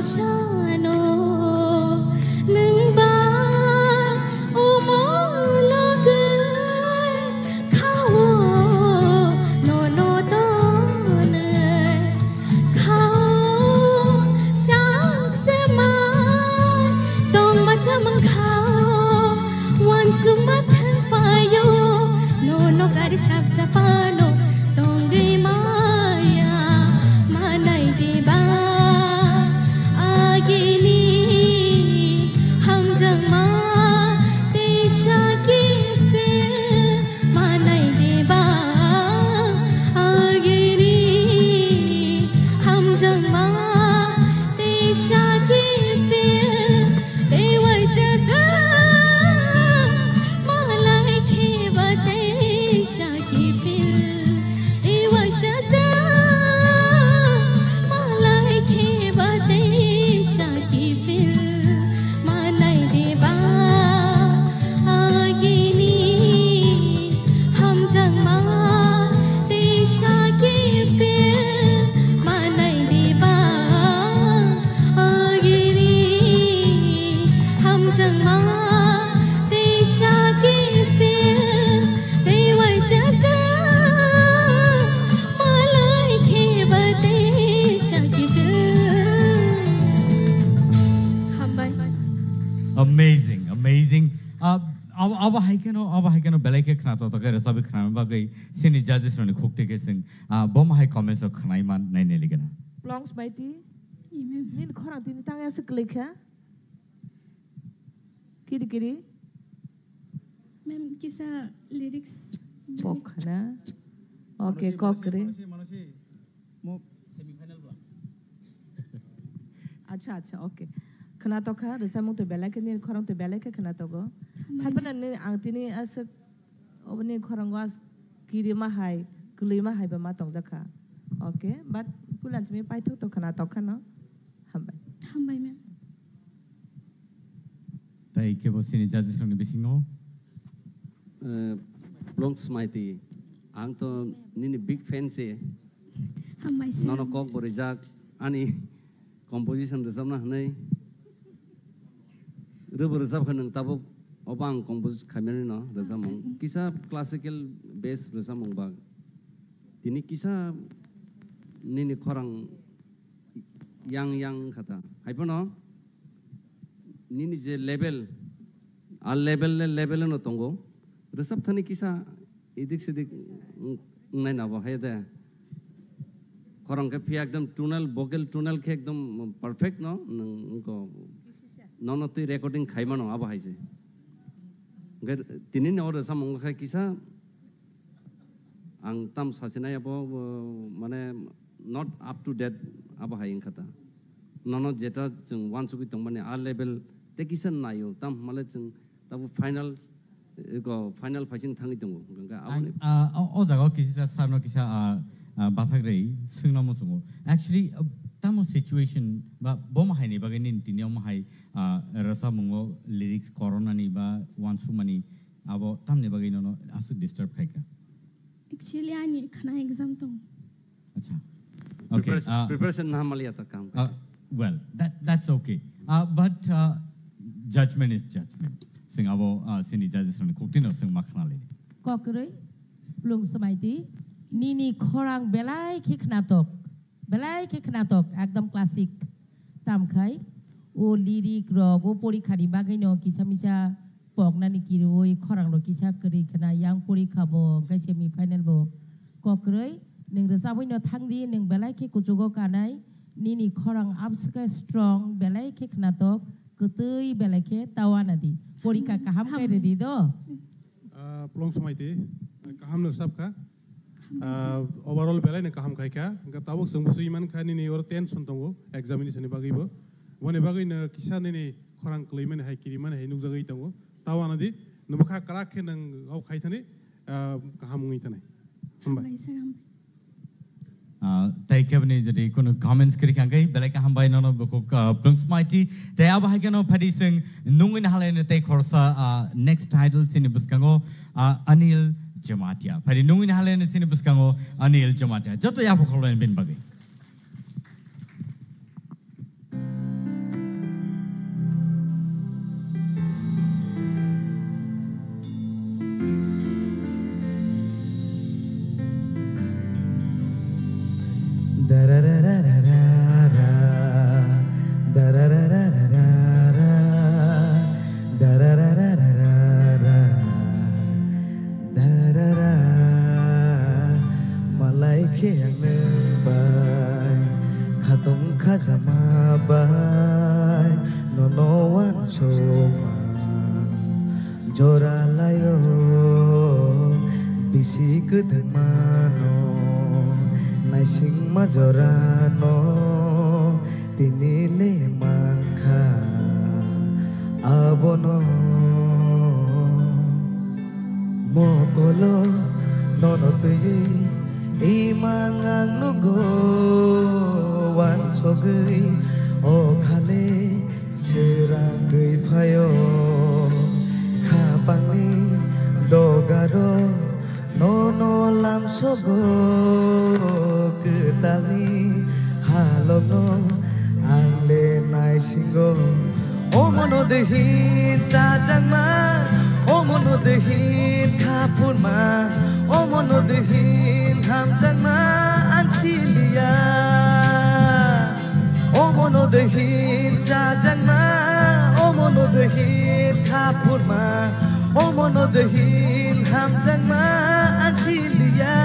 shano nung ba umo logai khawo no no to ne khao cha se ma tong ma cha mang khao wan su ma than fa yo no no gari sap sapano tong ge maya manai de ba Amazing, amazing. Aba haikeno belai ke khana to kare sabi khana ba gai sini judges rone khukte ke sing bom hai comments of khanai man nai ne ligana. Plongs mighty. Nin khorang tin tang ya seklik ha. Kiri. Ma'am kisa lyrics Pok na. Okay, kokre. अच्छा ओके खना तो खा रसा मुंग तो बेला के नी खरंग तो बेला के खना तो गो हाबना ने आंतिनी अस ओबनी खरंग अस किरि मा हाय गुलै मा हाय बा मा तंग जखा ओके बट पुलांच मे पाइथो तो खना तो खाना हामबाय ma'am Tai ke bo sini judges rone bisingo Plongs mighty ang to nini big fan se हामबाय sir nono kok borijak ani composition resam na hanai rubber resam khan tabok obang compose khameni no resam kisa classical bass resam ba tini kisa nini khorang yang khata haipono nini je level al level no tongo resam thani kisa edik sedik nai na ba haida Kharang के फिर एकदम टूनल वोकल टूनल के एकदम perfect no उनको नॉन तो रिकॉर्डिंग खाई मानो अब है से अगर तीन और ऐसा मंगल है किसा आंग तम सासिना या माने not up to date अब है इनका था नॉन जेता जंग वन सुबी तंग माने आल लेवल ते किसा नायो तम माले जंग तब फाइनल फाइसिंग थांगी तंगो गंगा ओ जगह किसी सा सारनो किसा बाथाग्रै सोंना मोसङो actually tamo situation ba bom hai ni bagai nin tiniam hai rasa mungo lyrics corona ni ba wansu mani abo tamne bagai no asu disturb khai ka actually ani khana exam to acha okay preparation na maliya ta kam well that's okay but judgment is judgment sing abo sini judges ne kuktino sing makhna le kokre plung samaiti Nini khorang belai ke khnatok ekdom classic tam khai o lyric ro go porikha ni bagai no kisamisa pokna ni kiroi khorang ro kisa kri khna yang porikha bo gai semi final bo kokroi ning resaboi no thangdi ning belai ke kujugo kanai nini khorang abska strong belai ke khnatok kutui belai ke tawanadi porikha kaham kai redi do plong samaiti kaham no sabka overall belai ne kaham kai ka ga tabok sungbusu iman khani ni or tension tongo examination ni bagai bo woni bagai na kisa ni khorang klaimen hai kiriman hai nuk jagai tongo tawana di numkha karak ke nang au khai thani kaham ngi thani hambai tai kevni jadi kono comments kri kangai belai ka hambai no ko plungs mighty tai aba ha keno phadi sing nungin halene tai khorsa next title sini buskango Anil Jamatia. Pari nungin halen sini buskango Anil Jamatia. Joto ya pokoloin bin bagai. Mabai nonoan cuma joralayo bisi kedemano naising majorano tinile mangka abono mokolo nono tuyi imangang nugo wan sogei o khale serang gei phayo khapangni dogaro nono lam sogo ketali halogno angle nai singo o mono dehin tajangma o mono dehin khapurma o mono dehin hamjangma angsilia o mono dehin tajangma o mono dehin khapurma o mono dehin hamjangma angsilia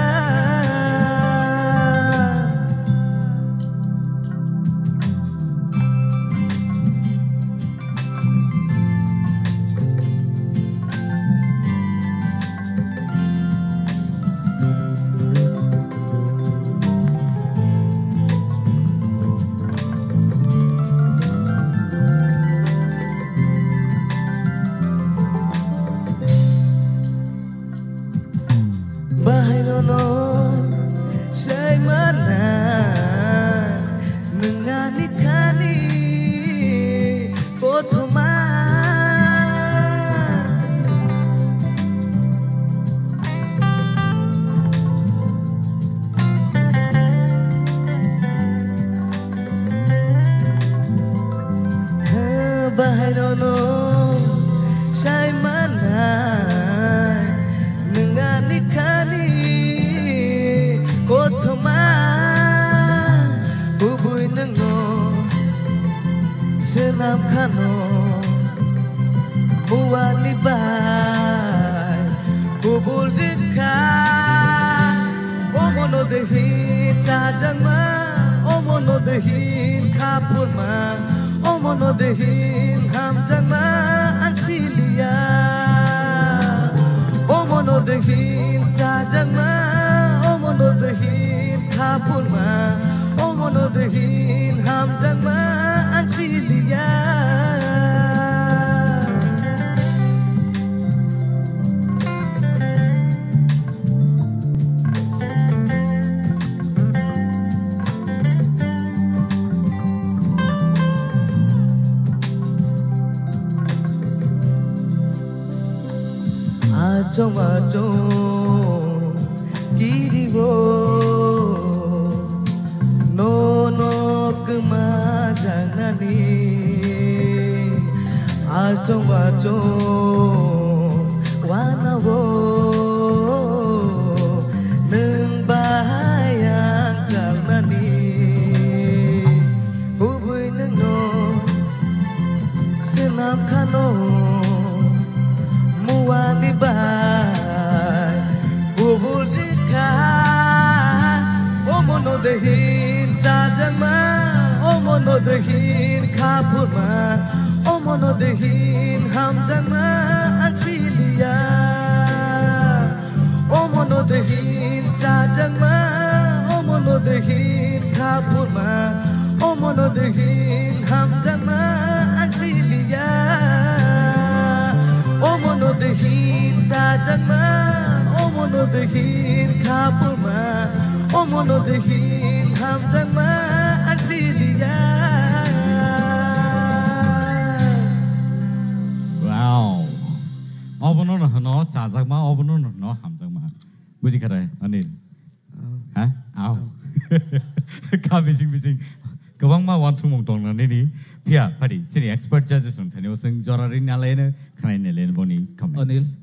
expert judges on Tanya Singh Jorarin Alena, Kain Ellen Boni comments.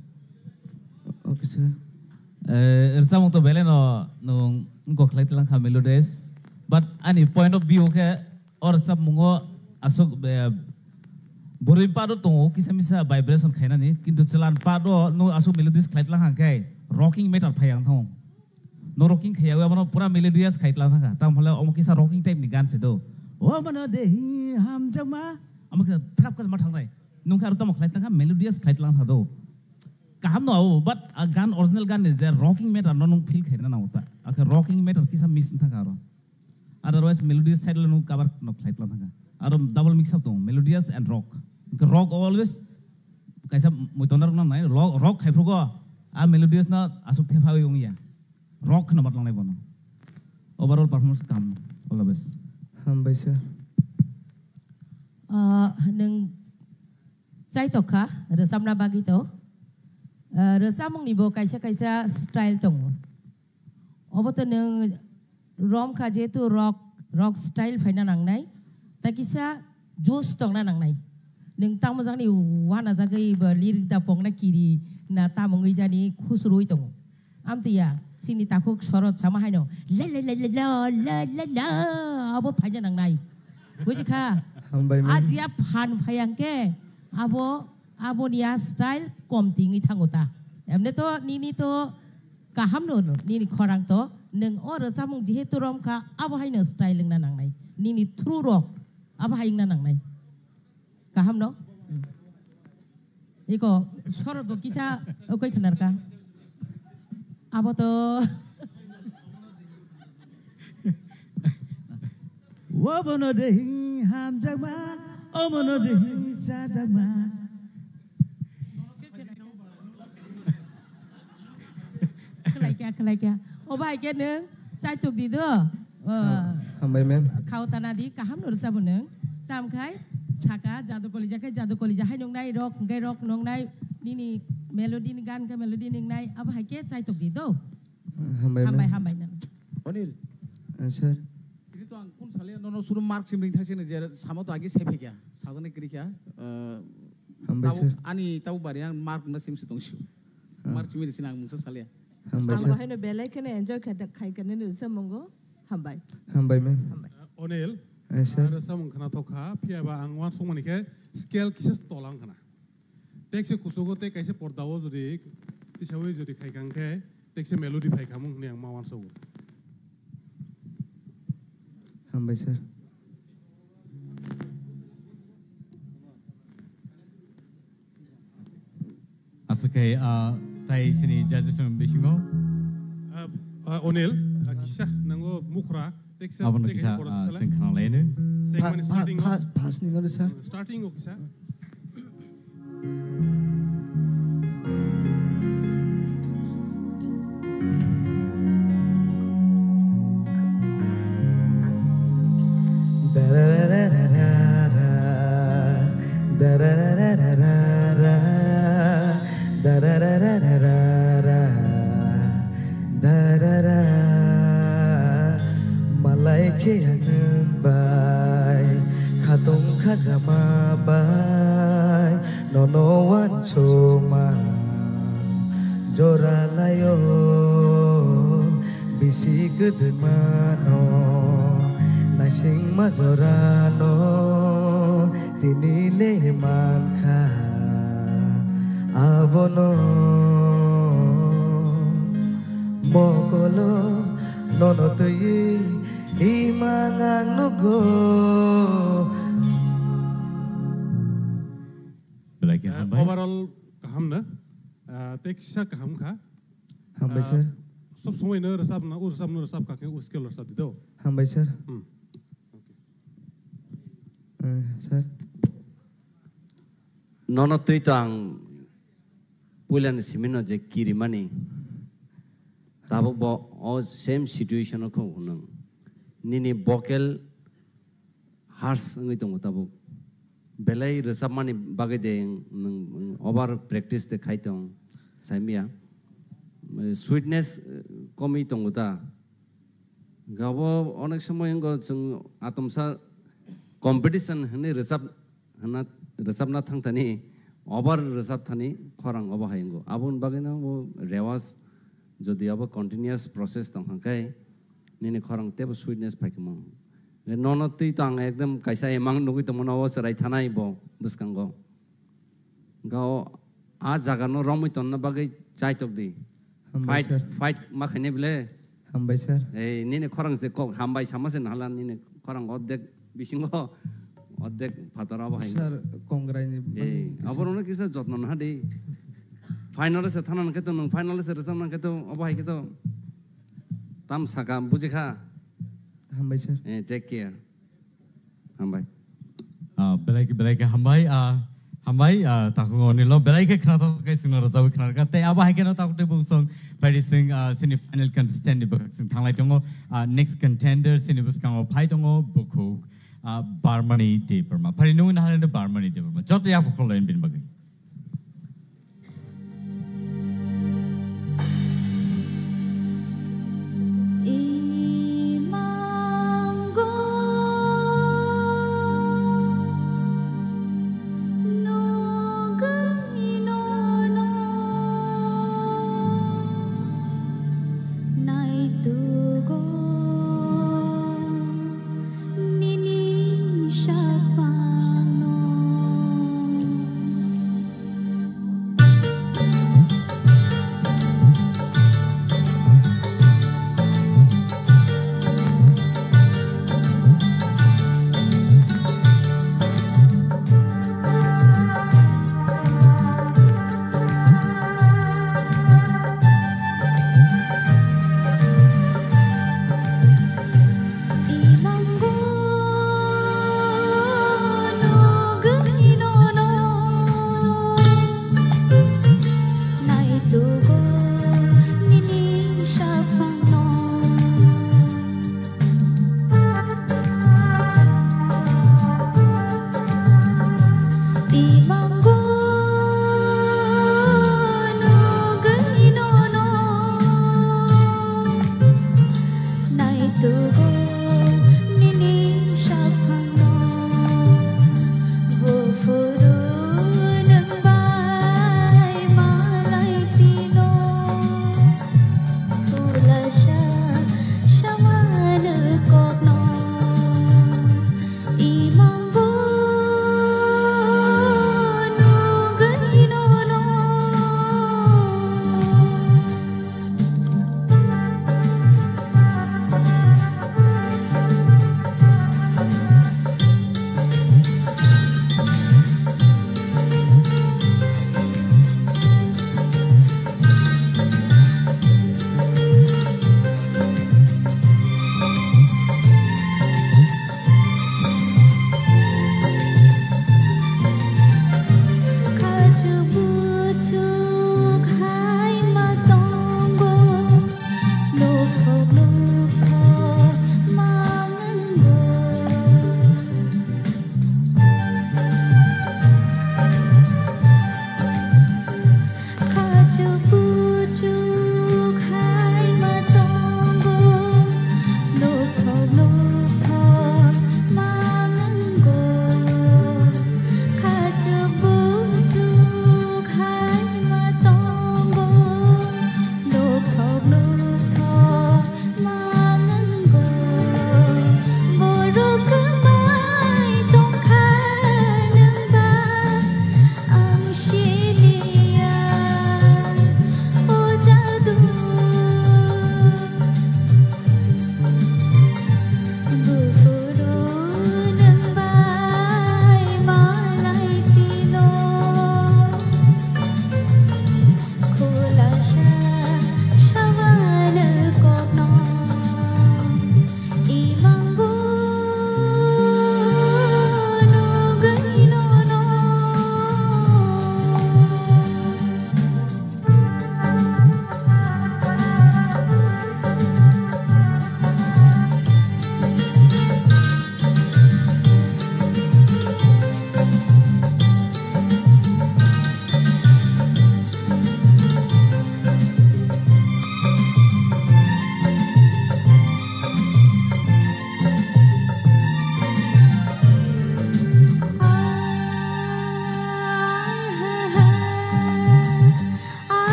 Okay, sir. Ersam to Beleno, no Goklatlang Hamilodes, but any point of view or some mungo asok Burimpado to Kisamisa vibration Kainani, Kintu Chelan Pado, no asok melodies Klatlang Hankai, rocking metal Payang home. No rocking Kayawa, Pura melodious Kaitlanga, Tamhala Omokisa rocking type Nigan Sedo. Wabana dehi ham jama. Amak prap kas matang nungka arta mak lain tangka melodious kait lang thado. Kaham no but a gun original gun is there rocking meter no nung feel khaina na hota. Aka rocking meter kisa miss thaka aro. Otherwise melodious side nung cover no kait lang thaka. Aro double mix up to melodious and rock. Rock always kaisa muitonar na nai rock khai progo a melodious na asuk thefa yung ya. Rock na matlang lai bono. Overall performance kam all the best. Hambai sir. Neng cai toka resam na bagi to resam ni bo kaisa style tong oboto neng rom ka je tu rock style faina nang nai takisa juice tong na nang nai neng tang mo ni wana jagai ba lirik da pong na kiri na tamongui jani khusrui tong amtia sini takuk sorot sama haino la la la la la la la abo faina nang nai bujika Aja pan payang ke, abo niya style kom tingi tangota. Emne to nini to kaham no nini korang to neng orang samung jihe tu rom ka abo hai no style na nang nai. Nini true rock abo hai na nang nai. Kaham no? Iko sorot ko kisah okey kenar ka. Abo to Wabana dehi ham jama, omana dehi cha jama. Kelai kia. Oba ikan neng, saya tu di tu. Hambai ma'am. Kau tanah di kaham nur sabun neng. Tam kai, saka jadu kolija hai nong nai rock nong nai. Nini melodi ni gan ke melodi ni nai. Apa hai ke saya tu di tu. Hambai neng. Onil. Sir. तो आं कौन साले नोनो सुरु mark simmering थासे ने जे सामो तो आगे सेफे क्या साजने करी क्या Hambai ani tahu bari yang mark na sim sitong shu mark simmering सिनांग मुंसा साले Hambai hai no belai kena enjoy khai kena ni resam mongo hambai ma'am. Onel sir. resam khana thoka pia ba angwan sumani ke scale kisis tolang khana tekse kusugo te kaise pordawo jodi tisawi jodi khai kangke tekse melody phai kamung ne ang mawan so Hambai sir. Asukai tai sini judges ng bisingo. Onel kisah nango mukra tekse Abang kisah sengkang lain. Pas ni nol sir. Starting o kisah. Malaikat bay, katong kajama bay, nonowan cuma jora layo, bisi kedemano, nasing majorano, tinile manka, abono, mogolo, nono tuyi. Imangang nugo. Overall kaham na, teksa kaham ka. Hambai sir. Sob semua ini resap kakek uskil resap itu. Hambai sir. Sir. Nono tu itu ang pulan simino je kiri mani. Tahu bo all same situation aku unang. Nini vocal harsh ngitung tabu. Belai resap mani bagai deng over practice de kaitong samia. Sweetness komi tong uta. Gawo onek semua yang go jeng atom sa competition hani resap na thang tani over resap tani korang over hayengo. Abun bagai na wo rewas jadi abo continuous process tong hangkai. Nini korang tebo sweetness pakai mau. Nono tu itu ang ekdom kaisa emang nunggu itu mana was rai tanai bo buskanggo. Gao a jaga no romi tonna bagai cai tok di. Fight makanya bile. Hambai sir. Nini korang se kok hambai sama se nalan nini korang odek বিসিংহ অর্ধেক ফাতারা বাহাই স্যার কংগ্রাইনি আবার অনেক কিছু যত্ন না দে ফাইনালে সে থানা নাকে তো ফাইনালে সে রেসাম নাকে তো অবাহাই কে তো তাম সাকা বুঝিখা হামবাই স্যার টেক কেয়ার হামবাই belai ke hambai taku ngoni lo belai ke khana to kai sing ra zawi khana ka te aba hai ke no taku te bu song pari sing sini final contestant ni bak sing thanglai tongo next contender sini bus kang phai tongo buku barmani te perma pari nu na halen barmani te perma jot ya ko len bin bagai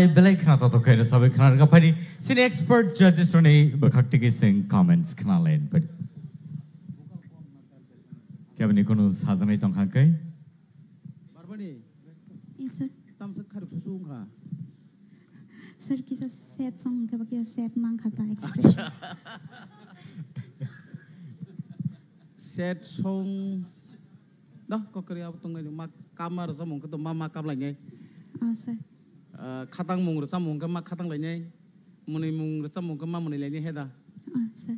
by belai khana to kai ra sabai khana ga phari sin expert judges rone bakhak tiki sing comments khana len but kya bani kono sajanai tong khang kai Barbani Yes, sir. tam sa kharuk susung kha Sir, kisa set song ka ba kisa set mang khata expression. set song dah kok kerja apa tunggu ni mak kamar sama mungkin tu mama kam lagi Sir. khatang mung rasa mung mak khatang lagi muni mung rasa mung mak muni lagi heda Sir.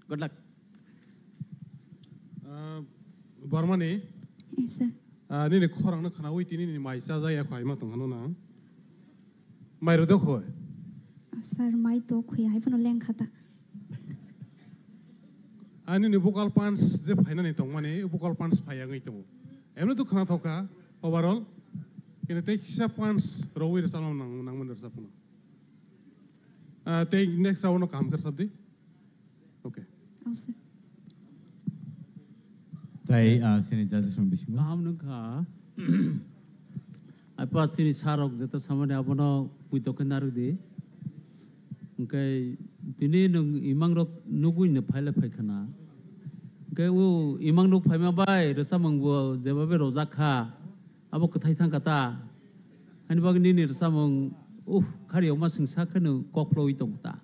good luck Barmani Yes, sir. ni ne khorang na khana wi tini ni mai sa za ya khoi ma tong hanu na mai ro do khoi Sir, mai to khoi hai pano leng khata. ani ni vocal pants je phaina ni tong mani vocal pants phaya ngai tong emne tu khana thoka overall kene te kisa pants rowi re salon nang man sa puna te next round no kam kar sabdi okay Sir. tai sin judges rone bisingo Kaham nungka apa sini sarok jeta samane abono puito kenaru de ngkai tini nung imang rok nugui ne phaile phaikana ngkai wo imang rok phaima bai resa mangbo jebabe roja kha abo kathai thang kata ani bagni ni resa mong khari oma singsa khanu kokploi tongta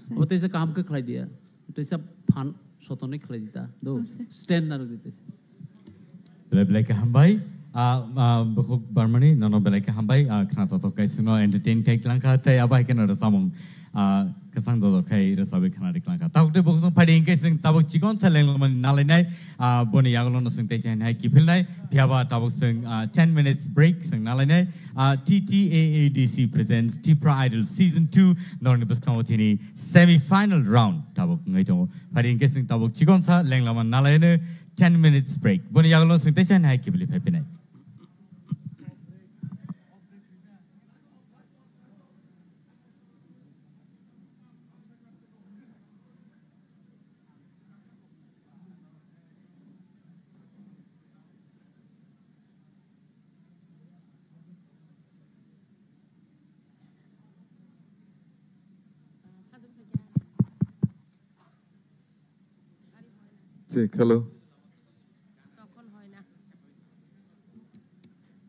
Sir. ote se kam ke khlai dia ote se phan sotone khlai dita do stand naru dites belai ka hambai bukhuk Barmani nono belai ka hambai khana to kai suno entertain kai klang ka tai abai ken ra samong kasang do kai ra sabai khana ri klang ka ta ukte bukhuk phadi kai sing tabok chikon sa leng man nalai nai boni yaglo no sing tai chen hai ki phil nai phiaba tabok sing 10 minutes break sing nalai nai TTAADC presents Tipra Idol season 2 norni buskawatini semi final round tabok ngai to phadi kai sing tabok chikon sa leng man nalai ne 10 minutes break boni yaglo sing tai chen hai ki bili phapi nai Check, hello. তখন হয় না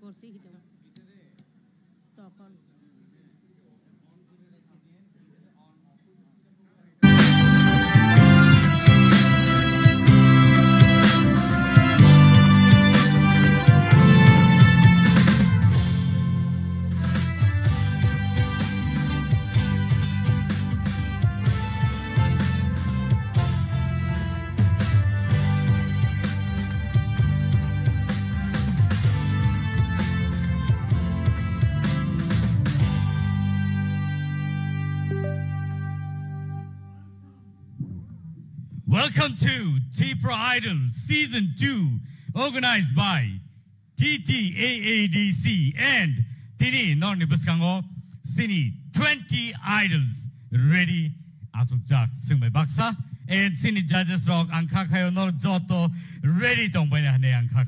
করছি কি তখন Welcome to Tipra Idol Season 2, organized by TTAADC and Tini Norni Buskango Sini 20 Idols ready Asuk Jak Singmai Baksa and Sini Judges Rock Angka Kayo Nor Joto ready Tong Bayane Angka